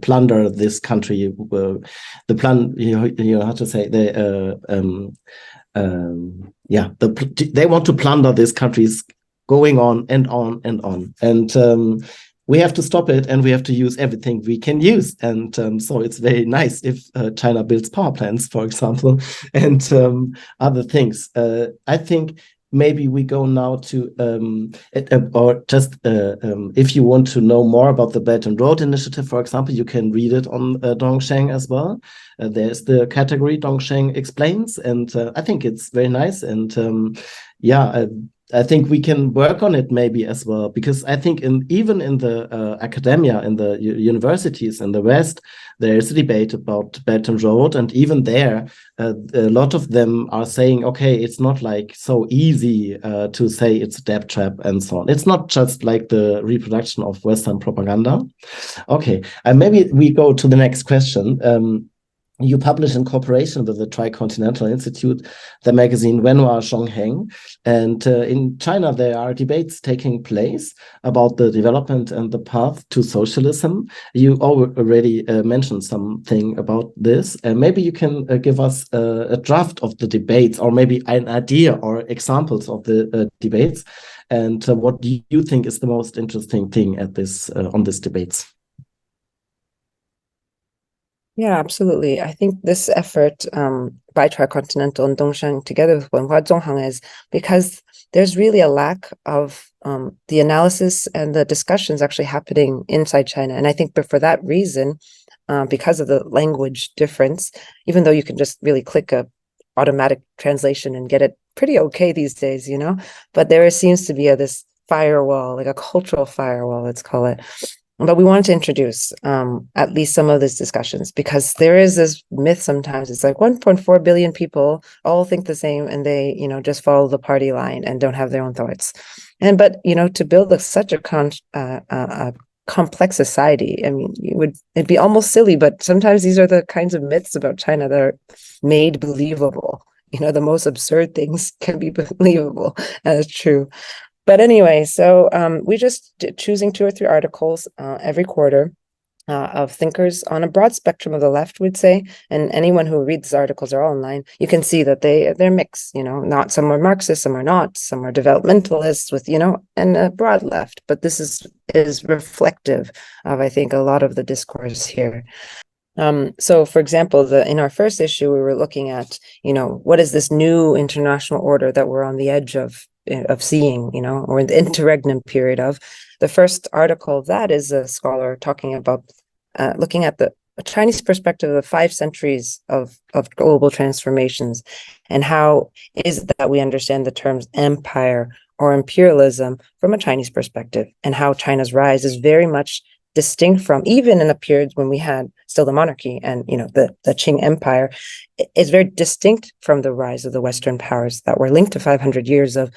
plunder this country. The plan, how to say, they want to plunder these countries, going on and on and on. And we have to stop it, and we have to use everything we can use. And so it's very nice if China builds power plants, for example, and other things. I think maybe we go now to, if you want to know more about the Belt and Road Initiative, for example, you can read it on Dongsheng as well. There's the category Dongsheng Explains, and I think it's very nice. And I think we can work on it maybe as well, because I think even in the academia, in the universities in the West, there is a debate about Belt and Road, and even there, a lot of them are saying, okay, it's not like so easy to say it's a debt trap and so on. It's not just like the reproduction of Western propaganda. Okay, maybe we go to the next question. You publish in cooperation with the Tricontinental Institute the magazine Wenhua Zhongheng, and in China there are debates taking place about the development and the path to socialism. You already mentioned something about this, and maybe you can give us a draft of the debates, or maybe an idea or examples of the debates, and what do you think is the most interesting thing at this on these debates? Yeah, absolutely. I think this effort by Tricontinental and Dongsheng together with Wenhua Zonghang is because there's really a lack of the analysis and the discussions actually happening inside China. And I think for that reason, because of the language difference, even though you can just really click a automatic translation and get it pretty okay these days, but there seems to be this firewall, like a cultural firewall, let's call it. But we wanted to introduce at least some of these discussions, because there is this myth sometimes. It's like 1.4 billion people all think the same, and they, just follow the party line and don't have their own thoughts. But to build such a complex society, I mean, it'd be almost silly, but sometimes these are the kinds of myths about China that are made believable. The most absurd things can be believable as true. But anyway, so we just choosing 2 or 3 articles every quarter of thinkers on a broad spectrum of the left, we'd say. And anyone who reads these articles are all online. You can see that they're mixed, not some are Marxist, some are not, some are developmentalists with, and a broad left. But this is reflective of, I think, a lot of the discourse here. So, for example, in our first issue, we were looking at, what is this new international order that we're on the edge of seeing, or in the interregnum period of. The first article of that is a scholar talking about looking at the Chinese perspective of 5 centuries of global transformations, and how is it that we understand the terms empire or imperialism from a Chinese perspective, and how China's rise is very much distinct from, even in a period when we had still the monarchy and the Qing Empire, is very distinct from the rise of the Western powers that were linked to 500 years of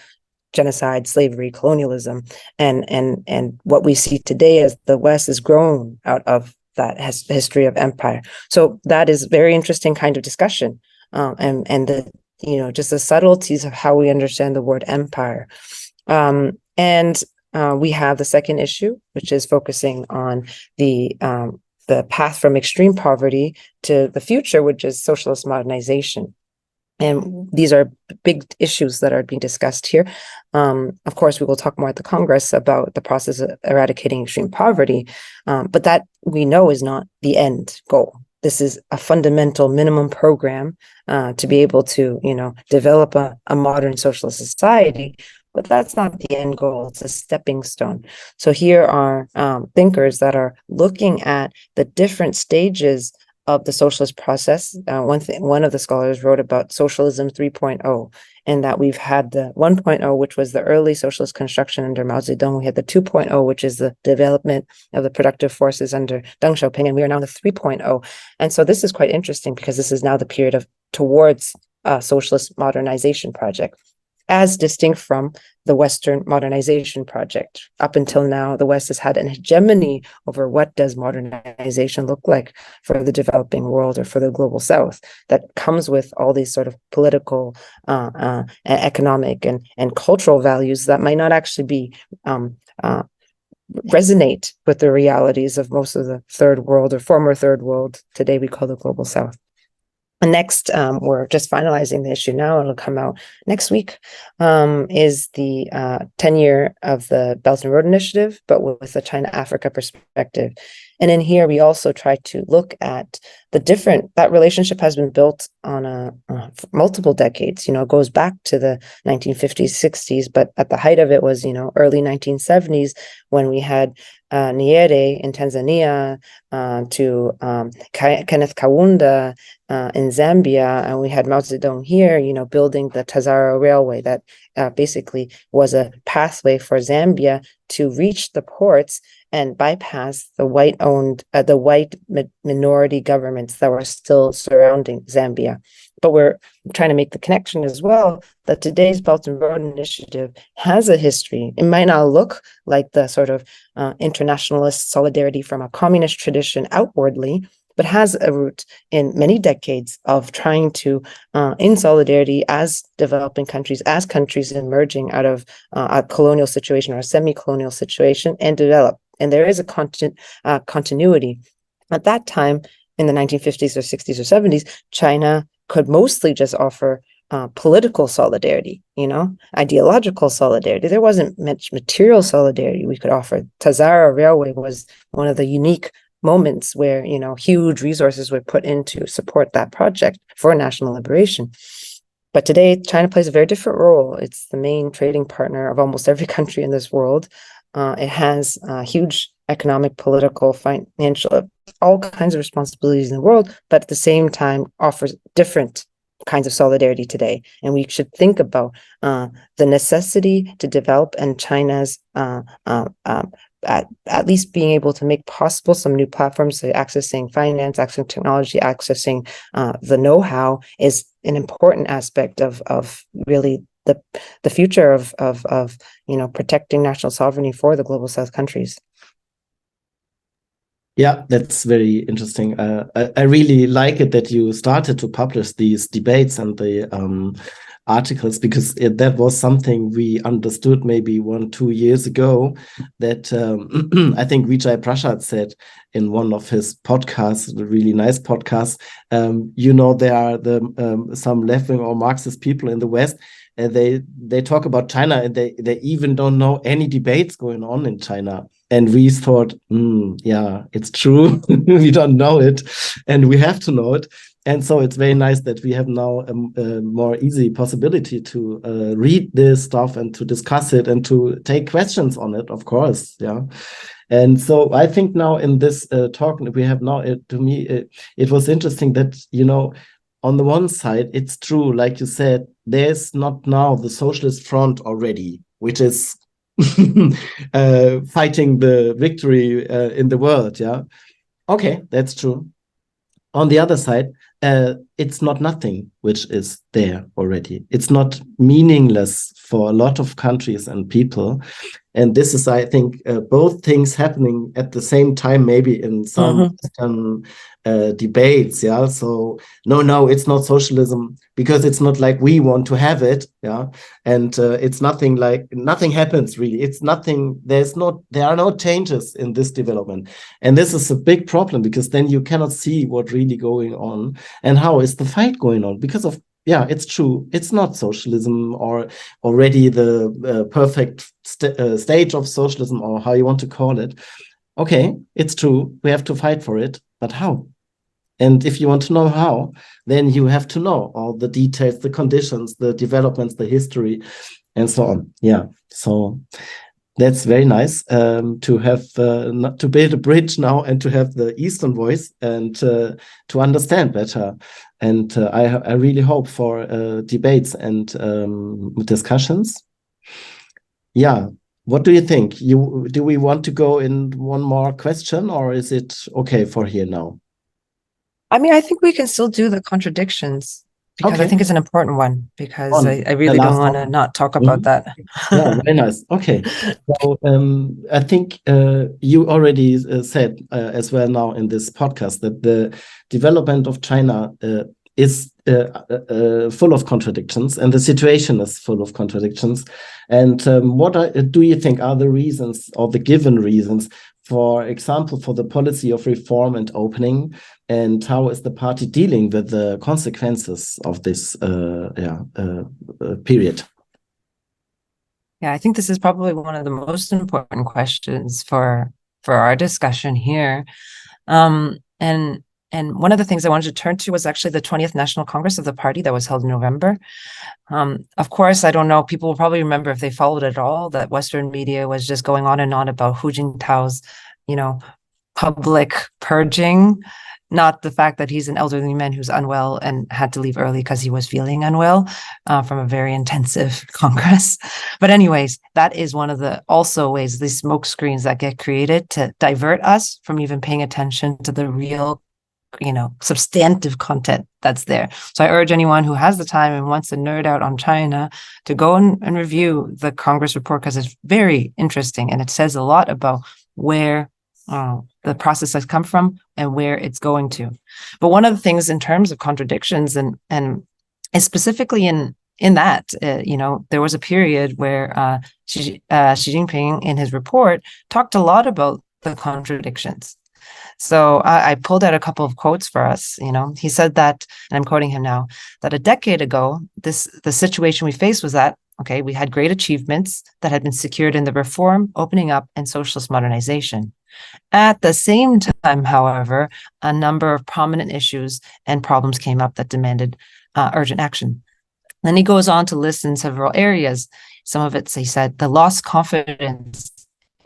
genocide, slavery, colonialism, and what we see today as the West has grown out of that history of empire. So that is very interesting kind of discussion, and the just the subtleties of how we understand the word empire, and we have the second issue, which is focusing on the path from extreme poverty to the future, which is socialist modernization. And these are big issues that are being discussed here. Of course, we will talk more at the Congress about the process of eradicating extreme poverty, but that we know is not the end goal. This is a fundamental minimum program to be able to, develop a modern socialist society. But that's not the end goal. It's a stepping stone. So here are thinkers that are looking at the different stages of the socialist process. One of the scholars wrote about socialism 3.0, and that we've had the 1.0, which was the early socialist construction under Mao Zedong. We had the 2.0, which is the development of the productive forces under Deng Xiaoping, and we are now in the 3.0. And so this is quite interesting, because this is now the period towards a socialist modernization project, as distinct from the Western modernization project. Up until now, the West has had an hegemony over what does modernization look like for the developing world or for the global South, that comes with all these sort of political, economic, and cultural values that might not actually be resonate with the realities of most of the third world or former third world. Today we call the global South. And next, we're just finalizing the issue now. It'll come out next week, is the 10-year of the Belt and Road Initiative, but with a China-Africa perspective. And in here, we also try to look at that relationship has been built on multiple decades. It goes back to the 1950s, 60s, but at the height of it was, early 1970s, when we had Nyerere in Tanzania, to Kenneth Kaunda in Zambia, and we had Mao Zedong here, building the Tazara Railway that basically was a pathway for Zambia to reach the ports and bypass the white minority governments that were still surrounding Zambia. But we're trying to make the connection as well that today's Belt and Road Initiative has a history. It might not look like the sort of internationalist solidarity from a communist tradition outwardly, but has a root in many decades of trying to, in solidarity as developing countries, as countries emerging out of a colonial situation or a semi-colonial situation, and develop. And there is a continuity. At that time, in the 1950s or 60s or 70s, China could mostly just offer political solidarity, ideological solidarity. There wasn't much material solidarity we could offer. Tazara Railway was one of the unique moments where, huge resources were put in to support that project for national liberation. But today, China plays a very different role. It's the main trading partner of almost every country in this world. It has huge economic, political, financial, all kinds of responsibilities in the world, but at the same time offers different kinds of solidarity today. And we should think about the necessity to develop and China's at least being able to make possible some new platforms, so accessing finance, accessing technology, accessing the know-how is an important aspect of really the future of protecting national sovereignty for the global South countries. Yeah, that's very interesting. I really like it that you started to publish these debates and the articles, because that was something we understood maybe 1-2 years ago, that I think Vijay Prashad said in one of his podcasts, the really nice podcast, there are some left-wing or Marxist people in the West, and they talk about China, and they even don't know any debates going on in China. And we thought, yeah, it's true. We don't know it, and we have to know it. And so it's very nice that we have now a more easy possibility to read this stuff and to discuss it and to take questions on it, of course. Yeah. And so I think now in this talk we have now, to me, it was interesting that, on the one side, it's true, like you said, there's not now the Socialist Front already, which is fighting the victory in the world. Yeah. Okay, that's true. On the other side, it's not nothing which is there already. It's not meaningless for a lot of countries and people. And this is, I think, both things happening at the same time, maybe in some debates. Yeah. So no, it's not socialism because it's not like we want to have it. Yeah. And it's nothing happens really. It's nothing. There are no changes in this development. And this is a big problem, because then you cannot see what really going on and how is the fight going on, because of, yeah, it's true. It's not socialism or already the perfect stage of socialism, or how you want to call it. Okay, it's true. We have to fight for it, but how? And if you want to know how, then you have to know all the details, the conditions, the developments, the history, and so on. Yeah. So that's very nice to have to build a bridge now and to have the Eastern voice and to understand better. And I really hope for debates and discussions. Yeah. What do you think? Do we want to go in one more question, or is it okay for here now? I mean, I think we can still do the contradictions, because I think it's an important one, because I really don't want to not talk about that. Yeah, very nice. Okay. So I think you already said as well now in this podcast that the development of China is full of contradictions, and the situation is full of contradictions. And what do you think are the reasons, or the given reasons, for example, for the policy of reform and opening, and how is the party dealing with the consequences of this period? Yeah, I think this is probably one of the most important questions for our discussion here. And And one of the things I wanted to turn to was actually the 20th National Congress of the party that was held in November. Of course, I don't know, people will probably remember if they followed it at all, that Western media was just going on and on about Hu Jintao's, public purging, not the fact that he's an elderly man who's unwell and had to leave early because he was feeling unwell from a very intensive Congress. But anyways, that is one of the also ways, these smoke screens that get created to divert us from even paying attention to the real substantive content that's there. So I urge anyone who has the time and wants to nerd out on China to go and review the Congress report, because it's very interesting and it says a lot about where the process has come from and where it's going to. But one of the things in terms of contradictions and specifically in that, there was a period where Xi Jinping in his report talked a lot about the contradictions. So I pulled out a couple of quotes for us. He said that, and I'm quoting him now, that a decade ago, the situation we faced was that, okay, we had great achievements that had been secured in the reform, opening up, and socialist modernization. At the same time, however, a number of prominent issues and problems came up that demanded urgent action. Then he goes on to list in several areas. Some of it, he said, the lost confidence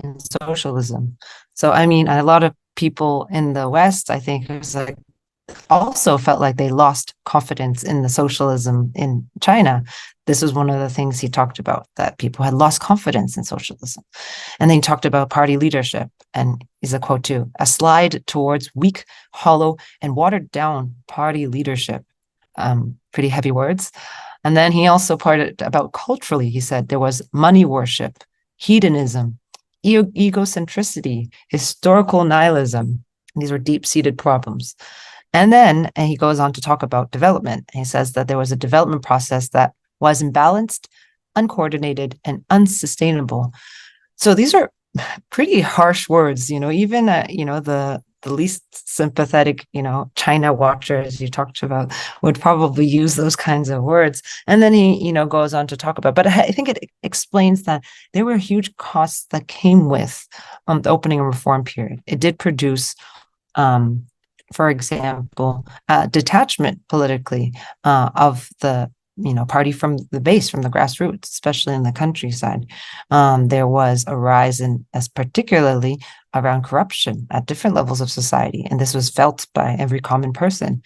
in socialism. So, a lot of people in the West, I think, also felt like they lost confidence in the socialism in China. This was one of the things he talked about, that people had lost confidence in socialism. And then he talked about party leadership. And he's a quote too, a slide towards weak, hollow, and watered down party leadership. Pretty heavy words. And then he also parted about culturally. He said there was money worship, hedonism, egocentricity, historical nihilism. These were deep-seated problems. And he goes on to talk about development. He says that there was a development process that was imbalanced, uncoordinated, and unsustainable. So these are pretty harsh words, even, the least sympathetic, China watchers you talked about would probably use those kinds of words. And then he, goes on to talk about, but I think it explains that there were huge costs that came with the opening and reform period. It did produce, for example, detachment politically of the party from the base, from the grassroots, especially in the countryside. There was a rise as particularly around corruption at different levels of society, and this was felt by every common person.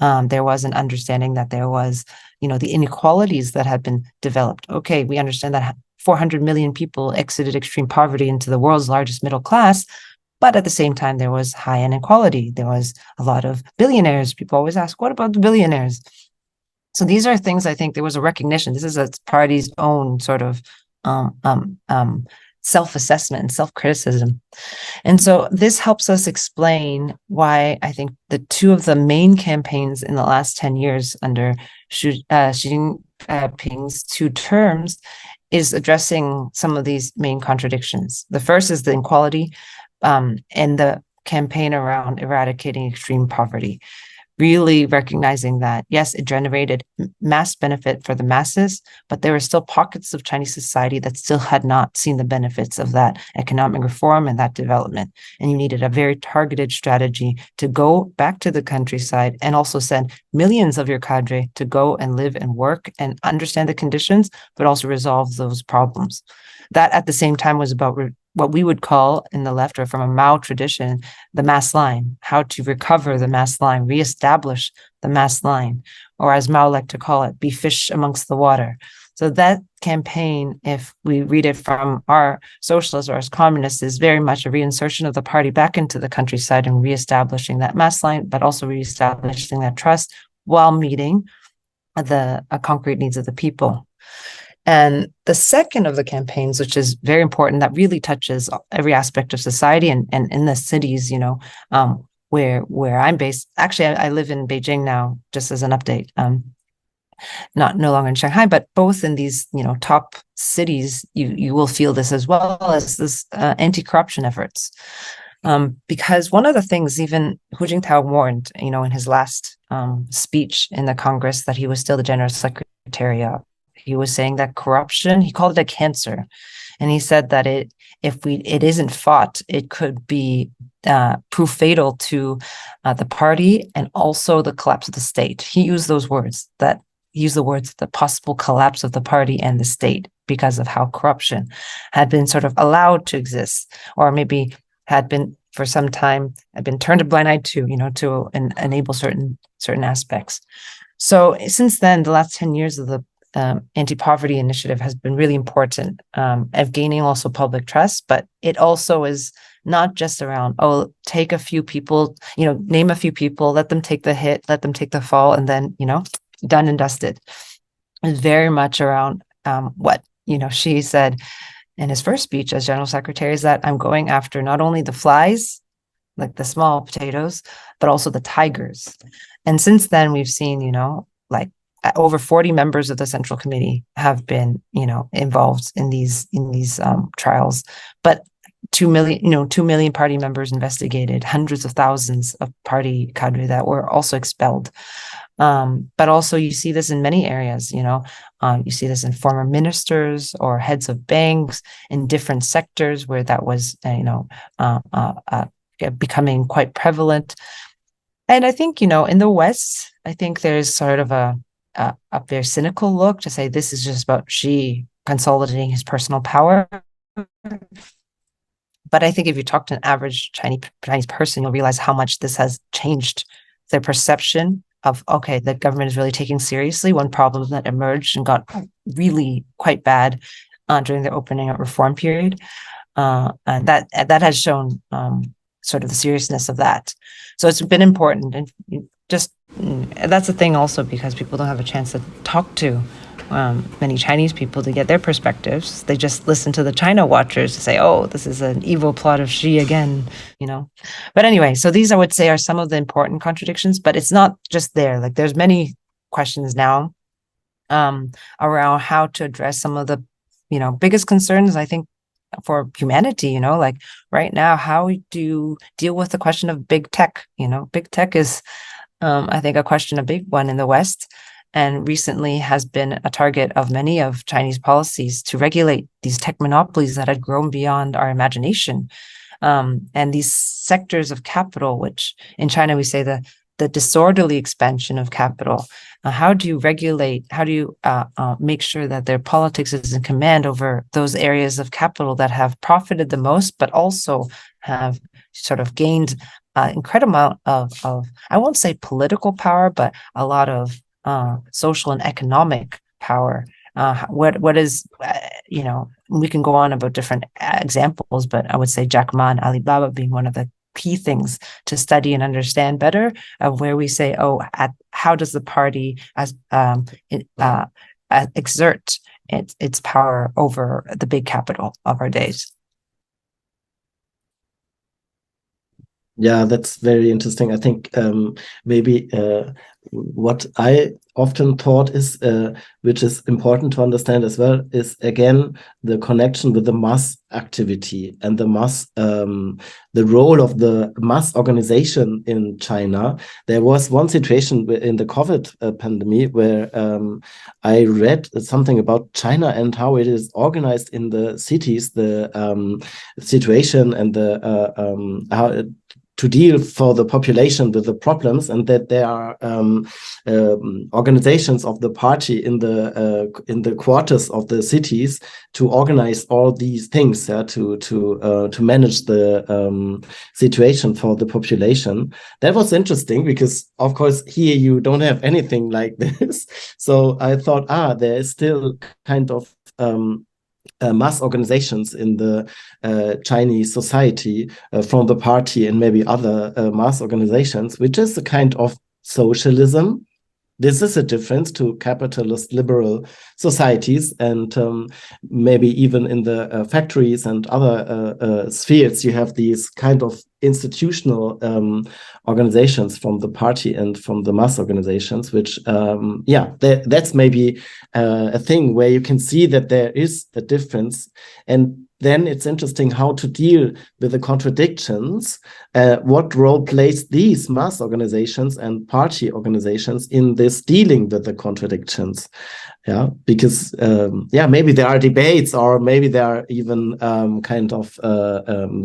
There was an understanding that there was, the inequalities that had been developed. Okay, we understand that 400 million people exited extreme poverty into the world's largest middle class, but at the same time, there was high inequality. There was a lot of billionaires. People always ask, what about the billionaires? So these are things, I think there was a recognition. This is a party's own sort of self-assessment and self-criticism. And so this helps us explain why I think the two of the main campaigns in the last 10 years under Xi Jinping's two terms is addressing some of these main contradictions. The first is the inequality and the campaign around eradicating extreme poverty. Really recognizing that, yes, it generated mass benefit for the masses, but there were still pockets of Chinese society that still had not seen the benefits of that economic reform and that development. And you needed a very targeted strategy to go back to the countryside and also send millions of your cadre to go and live and work and understand the conditions, but also resolve those problems. That at the same time was about what we would call in the left, or from a Mao tradition, the mass line, how to recover the mass line, reestablish the mass line, or as Mao liked to call it, be fish amongst the water. So that campaign, if we read it from our socialists or as communists, is very much a reinsertion of the party back into the countryside and reestablishing that mass line, but also reestablishing that trust while meeting the concrete needs of the people. And the second of the campaigns, which is very important, that really touches every aspect of society and in the cities, where I'm based. Actually, I live in Beijing now, just as an update. No longer in Shanghai, but both in these, top cities, you will feel this as well as this anti-corruption efforts. Because one of the things, even Hu Jintao warned, in his last speech in the Congress, that he was still the general secretary of. He was saying that corruption, he called it a cancer. And he said that it isn't fought, it could be proof fatal to the party and also the collapse of the state. He used the words, the possible collapse of the party and the state because of how corruption had been sort of allowed to exist, or maybe had been for some time had been turned a blind eye to, to enable certain aspects. So since then, the last 10 years of the anti-poverty initiative has been really important of gaining also public trust, but it also is not just around, take a few people, name a few people, let them take the hit, let them take the fall, and then, done and dusted. It's very much around what, Xi said in his first speech as general secretary, is that I'm going after not only the flies, like the small potatoes, but also the tigers. And since then, we've seen, over 40 members of the Central Committee have been, involved in these trials. But 2 million party members investigated, hundreds of thousands of party cadre that were also expelled. But also you see this in many areas, you see this in former ministers or heads of banks in different sectors where that was, becoming quite prevalent. And I think, in the West, I think there's sort of a very cynical look to say this is just about Xi consolidating his personal power. But I think if you talk to an average Chinese person, you'll realize how much this has changed their perception of, the government is really taking seriously one problem that emerged and got really quite bad during the opening up reform period. And that has shown sort of the seriousness of that. So it's been important. And just that's the thing also, because people don't have a chance to talk to many Chinese people to get their perspectives. They just listen to the China watchers to say, this is an evil plot of Xi again, But anyway, so these I would say are some of the important contradictions, but it's not just there. Like there's many questions now around how to address some of the, biggest concerns, I think, for humanity, like right now, how do you deal with the question of big tech? Big tech is, I think, a big one in the West, and recently has been a target of many of Chinese policies to regulate these tech monopolies that had grown beyond our imagination. And these sectors of capital, which in China we say the disorderly expansion of capital. How do you regulate? How do you make sure that their politics is in command over those areas of capital that have profited the most, but also have sort of gained incredible amount of, I won't say political power, but a lot of social and economic power. What is, we can go on about different examples, but I would say Jack Ma and Alibaba being one of the key things to study and understand better, of where we say, how does the party exert its power over the big capital of our days? Yeah, that's very interesting. I think maybe what I often thought is, which is important to understand as well, is again the connection with the mass activity and the mass, the role of the mass organization in China. There was one situation in the COVID pandemic where I read something about China and how it is organized in the cities, the situation and the how to deal for the population with the problems, and that there are organizations of the party in the quarters of the cities to organize all these things, to manage the situation for the population. That was interesting because, of course, here you don't have anything like this. So I thought, there is still kind of mass organizations in the Chinese society from the party and maybe other mass organizations, which is a kind of socialism. This is a difference to capitalist liberal societies, and maybe even in the factories and other spheres, you have these kind of institutional organizations from the party and from the mass organizations, which, that's maybe a thing where you can see that there is a difference. And then it's interesting how to deal with the contradictions. What role plays these mass organizations and party organizations in this dealing with the contradictions? Yeah, because maybe there are debates, or maybe they are even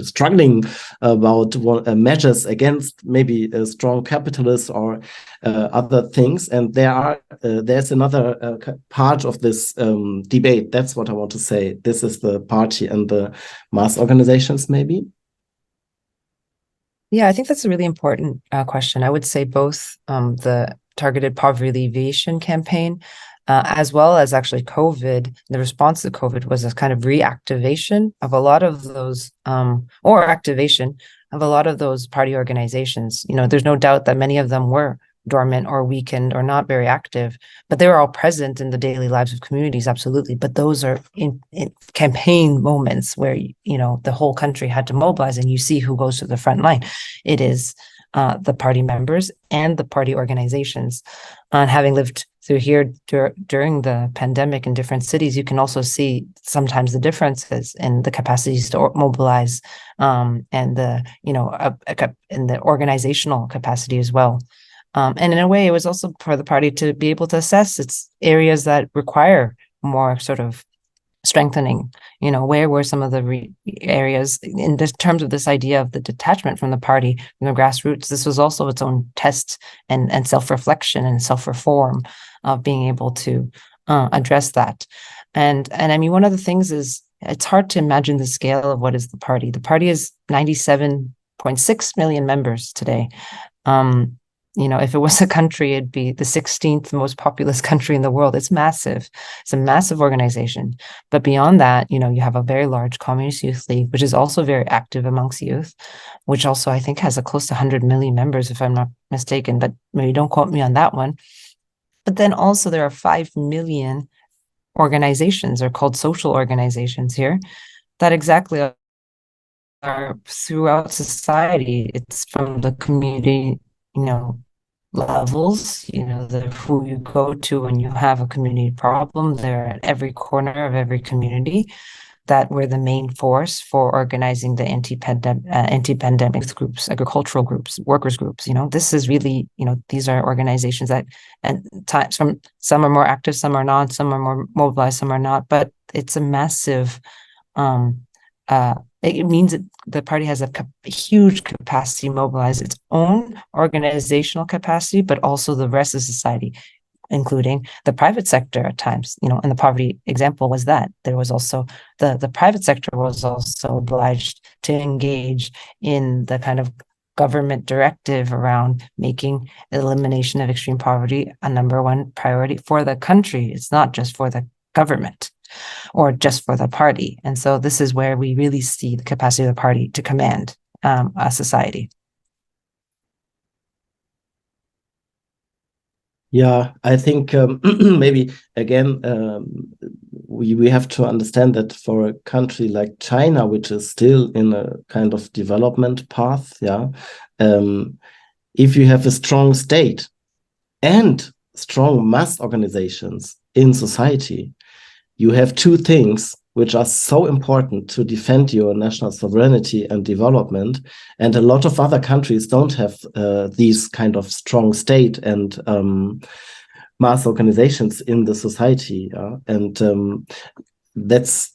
struggling about measures against maybe strong capitalists or other things. And there's another part of this debate. That's what I want to say. This is the party and the mass organizations, maybe. Yeah, I think that's a really important question. I would say both the targeted poverty alleviation campaign, as well as actually COVID, the response to COVID was a kind of reactivation of a lot of those, or activation of a lot of those party organizations. There's no doubt that many of them were dormant or weakened or not very active, but they were all present in the daily lives of communities, absolutely. But those are in campaign moments where, the whole country had to mobilize, and you see who goes to the front line. It is the party members and the party organizations. And having lived through here during the pandemic in different cities, you can also see sometimes the differences in the capacities to mobilize, and the, in the organizational capacity as well. And in a way, it was also for the party to be able to assess its areas that require more sort of strengthening. Where were some of the areas in terms of this idea of the detachment from the party, from the grassroots? This was also its own test and self-reflection and self-reform of being able to address that. And I mean, one of the things is, it's hard to imagine the scale of what is the party. The party is 97.6 million members today. If it was a country, it'd be the 16th most populous country in the world. It's massive. It's a massive organization. But beyond that, you have a very large Communist Youth League, which is also very active amongst youth, which also I think has a close to 100 million members, if I'm not mistaken, but maybe don't quote me on that one. But then also there are 5 million organizations, are called social organizations here, that exactly are throughout society. It's from the community, levels, who you go to when you have a community problem. They're at every corner of every community, that were the main force for organizing the anti-pandemic groups, agricultural groups, workers groups. This is really, these are organizations that, and times from, some are more active, some are not, some are more mobilized, some are not, but it's a massive, it means that the party has a huge capacity to mobilize its own organizational capacity, but also the rest of society, including the private sector at times. And the poverty example was that there was also the private sector was also obliged to engage in the kind of government directive around making elimination of extreme poverty a number one priority for the country. It's not just for the government or just for the party. And so this is where we really see the capacity of the party to command a society. Yeah, I think maybe again, we have to understand that for a country like China, which is still in a kind of development path, if you have a strong state and strong mass organizations in society, you have two things which are so important to defend your national sovereignty and development. And a lot of other countries don't have these kind of strong state and mass organizations in the society. And that's,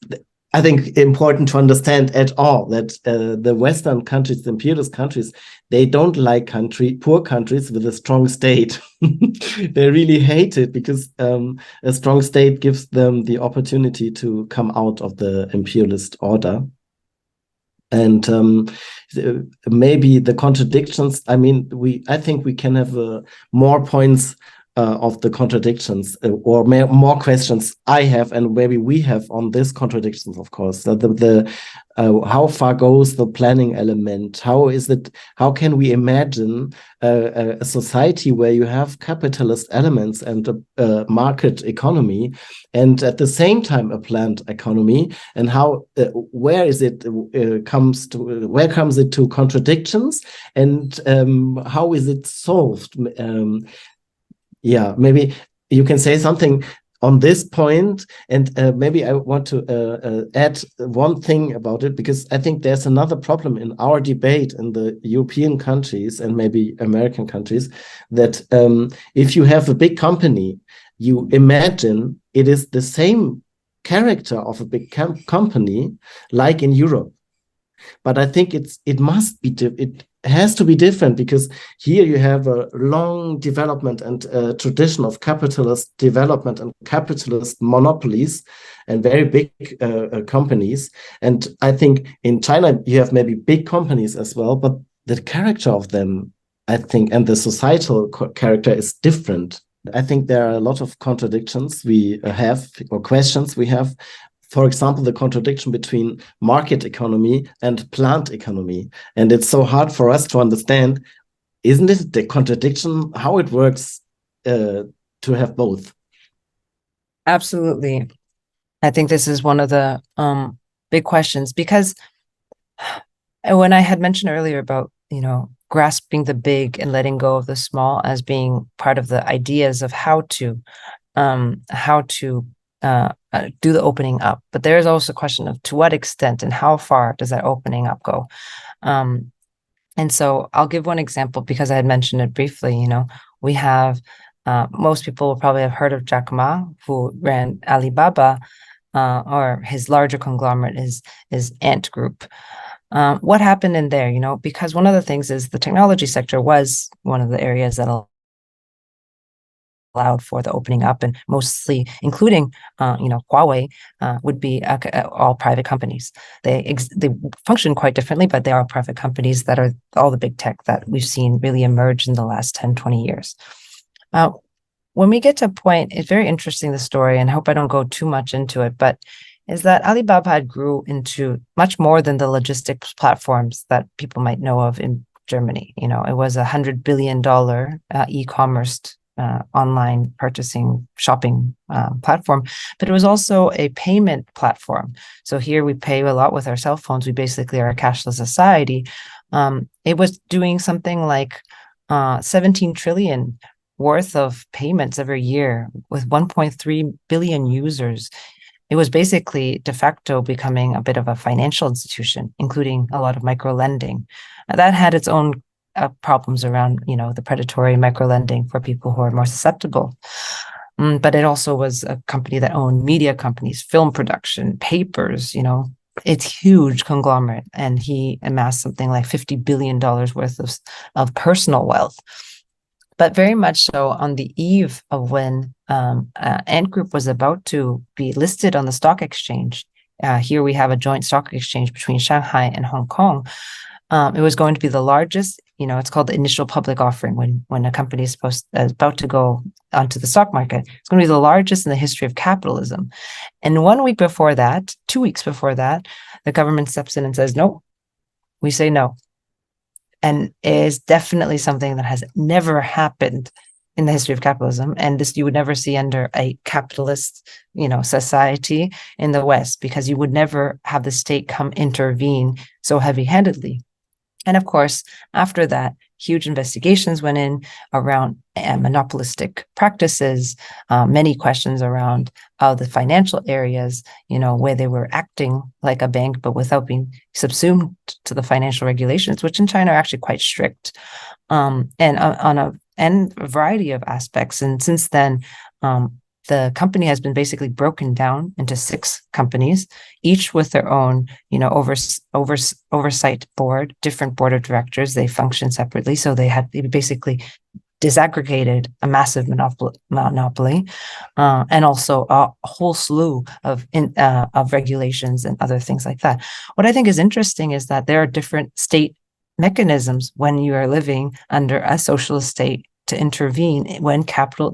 I think, important to understand at all, that the Western countries, the imperialist countries, they don't like poor countries with a strong state. They really hate it, because a strong state gives them the opportunity to come out of the imperialist order. And maybe the contradictions, I think we can have more points of the contradictions, or more questions I have, and maybe we have, on these contradictions, of course. How far goes the planning element? How can we imagine a society where you have capitalist elements and a market economy, and at the same time a planned economy? And where comes it to contradictions, and how is it solved? Maybe you can say something on this point, and maybe I want to add one thing about it, because I think there's another problem in our debate in the European countries and maybe American countries, that if you have a big company you imagine it is the same character of a big company like in Europe. But I think it has to be different, because here you have a long development and tradition of capitalist development and capitalist monopolies and very big companies. And I think in China you have maybe big companies as well, but the character of them, I think, and the societal character is different. I think there are a lot of contradictions we have, or questions we have. For example, the contradiction between market economy and plant economy. And it's so hard for us to understand, isn't it the contradiction, how it works to have both? Absolutely. I think this is one of the big questions, because when I had mentioned earlier about, grasping the big and letting go of the small as being part of the ideas of how to do the opening up. But there is also a question of to what extent and how far does that opening up go? And so I'll give one example, because I had mentioned it briefly. We have, most people will probably have heard of Jack Ma, who ran Alibaba, or his larger conglomerate is Ant Group. What happened in there, because one of the things is the technology sector was one of the areas that allowed for the opening up, and mostly including, Huawei would be all private companies. They function quite differently, but they are private companies that are all the big tech that we've seen really emerge in the last 10, 20 years. When we get to a point, it's very interesting, the story, and I hope I don't go too much into it, but is that Alibaba had grew into much more than the logistics platforms that people might know of in Germany. It was $100 billion e-commerce online purchasing shopping platform, but it was also a payment platform. So here we pay a lot with our cell phones. We basically are a cashless society. It was doing something like 17 trillion worth of payments every year with 1.3 billion users. It was basically de facto becoming a bit of a financial institution, including a lot of micro lending. That had its own problems around, the predatory micro lending for people who are more susceptible. But it also was a company that owned media companies, film production, papers, it's huge conglomerate. And he amassed something like $50 billion worth of personal wealth. But very much so on the eve of when Ant Group was about to be listed on the stock exchange. Here we have a joint stock exchange between Shanghai and Hong Kong. It was going to be the largest, it's called the initial public offering when a company is about to go onto the stock market. It's going to be the largest in the history of capitalism. And 1 week before that, 2 weeks before that, the government steps in and says, no, we say no. And it is definitely something that has never happened in the history of capitalism. And this you would never see under a capitalist, society in the West, because you would never have the state come intervene so heavy-handedly. And of course, after that, huge investigations went in around monopolistic practices, many questions around the financial areas, where they were acting like a bank, but without being subsumed to the financial regulations, which in China are actually quite strict, and on a variety of aspects. And since then, the company has been basically broken down into 6 companies, each with their own, oversight board, different board of directors. They function separately. So they basically disaggregated a massive monopoly, and also a whole slew of regulations and other things like that. What I think is interesting is that there are different state mechanisms when you are living under a socialist state to intervene when capital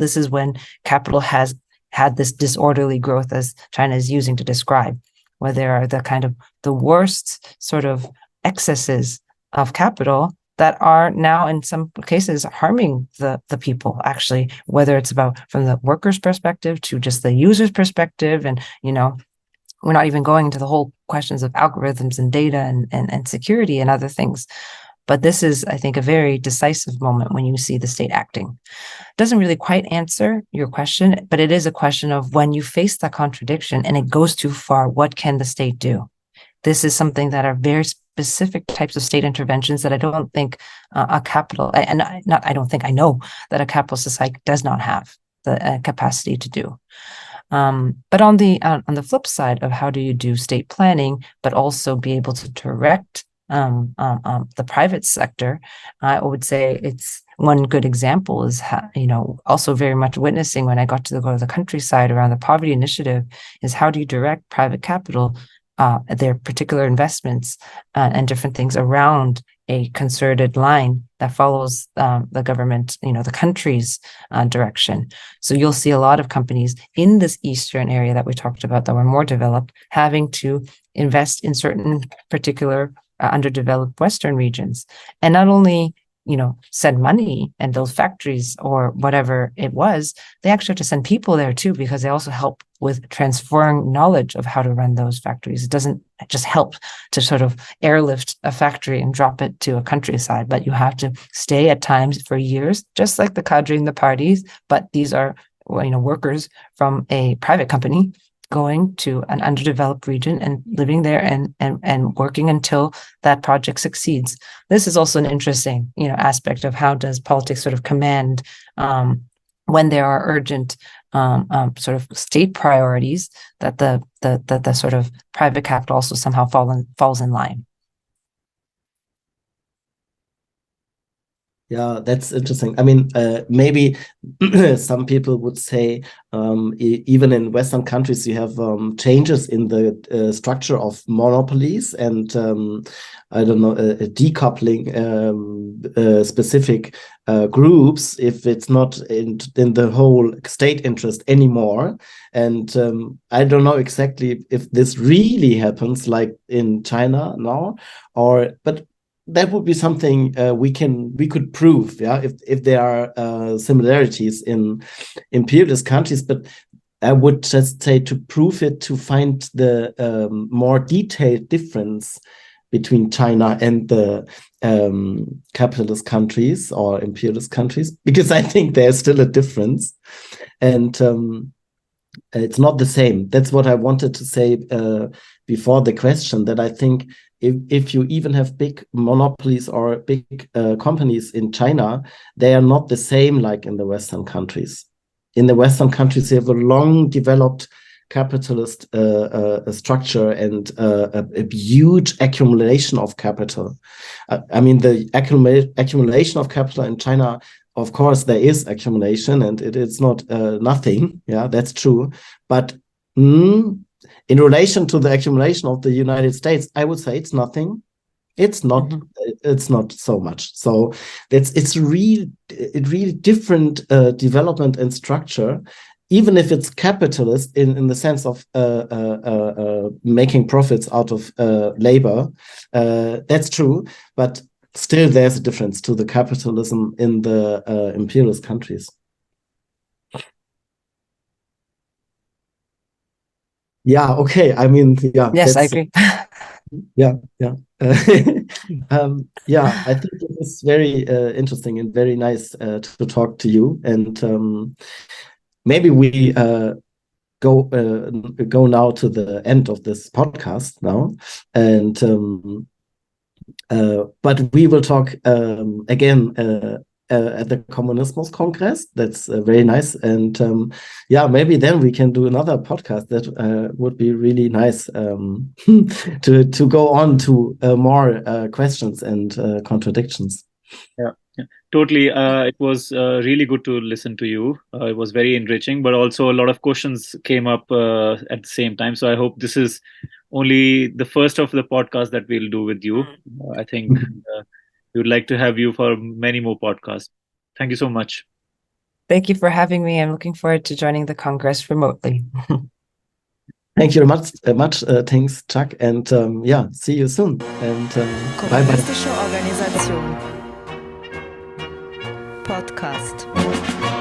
has had this disorderly growth, as China is using to describe, where there are the worst sort of excesses of capital that are now in some cases harming the people, actually, whether it's about from the workers' perspective to just the user's perspective. And, we're not even going into the whole questions of algorithms and data and security and other things. But this is, I think, a very decisive moment when you see the state acting. Doesn't really quite answer your question, but it is a question of when you face that contradiction and it goes too far, what can the state do? This is something that are very specific types of state interventions that I don't think I know that a capital society does not have. the capacity to do. But on the flip side of how do you do state planning, but also be able to direct the private sector, I would say it's one good example is also very much witnessing when I got to go to the countryside around the poverty initiative is how do you direct private capital, their particular investments and different things around a concerted line that follows the government, the country's direction. So you'll see a lot of companies in this eastern area that we talked about that were more developed having to invest in certain particular underdeveloped Western regions. And not only send money and build factories or whatever it was, they actually have to send people there too, because they also help with transferring knowledge of how to run those factories. It doesn't just help to sort of airlift a factory and drop it to a countryside, but you have to stay at times for years, just like the cadre and the parties. But these are, workers from a private company going to an underdeveloped region and living there and working until that project succeeds. This is also an interesting, aspect of how does politics sort of command when there are urgent sort of state priorities that the sort of private capital also somehow falls in line. Yeah, that's interesting. I mean, maybe some people would say even in Western countries, you have changes in the structure of monopolies and, I don't know, decoupling specific groups if it's not in the whole state interest anymore. And I don't know exactly if this really happens like in China now, but that would be something we could prove, yeah, if there are similarities in imperialist countries. But I would just say to prove it, to find the more detailed difference between China and the capitalist countries or imperialist countries, because I think there's still a difference, and it's not the same. That's what I wanted to say before the question, that I think if you even have big monopolies or big companies in China, they are not the same like in the Western countries. In the Western countries, you have a long developed capitalist structure and a huge accumulation of capital. I mean, the accumulation of capital in China, of course, there is accumulation and it's not nothing. Yeah, that's true. But in relation to the accumulation of the United States, I would say it's nothing. It's not. It's not so much. So it's really different development and structure, even if it's capitalist in the sense of making profits out of labor. That's true, but still, there's a difference to the capitalism in the imperialist countries. Yeah, okay. I mean, yeah. Yes, I agree. Yeah. Yeah, I think it was very interesting and very nice to talk to you. And maybe we go now to the end of this podcast now. And but we will talk again at the Kommunismus Congress. That's very nice. And yeah, maybe then we can do another podcast. That would be really nice to go on to more questions and contradictions. Yeah, totally. It was really good to listen to you. It was very enriching, but also a lot of questions came up at the same time. So I hope this is only the first of the podcast that we'll do with you. I think we would like to have you for many more podcasts. Thank you so much. Thank you for having me. I'm looking forward to joining the Congress remotely. Thank you very much, Tings Chak, and yeah, see you soon. And bye bye. Kommunistische Organisation. Podcast.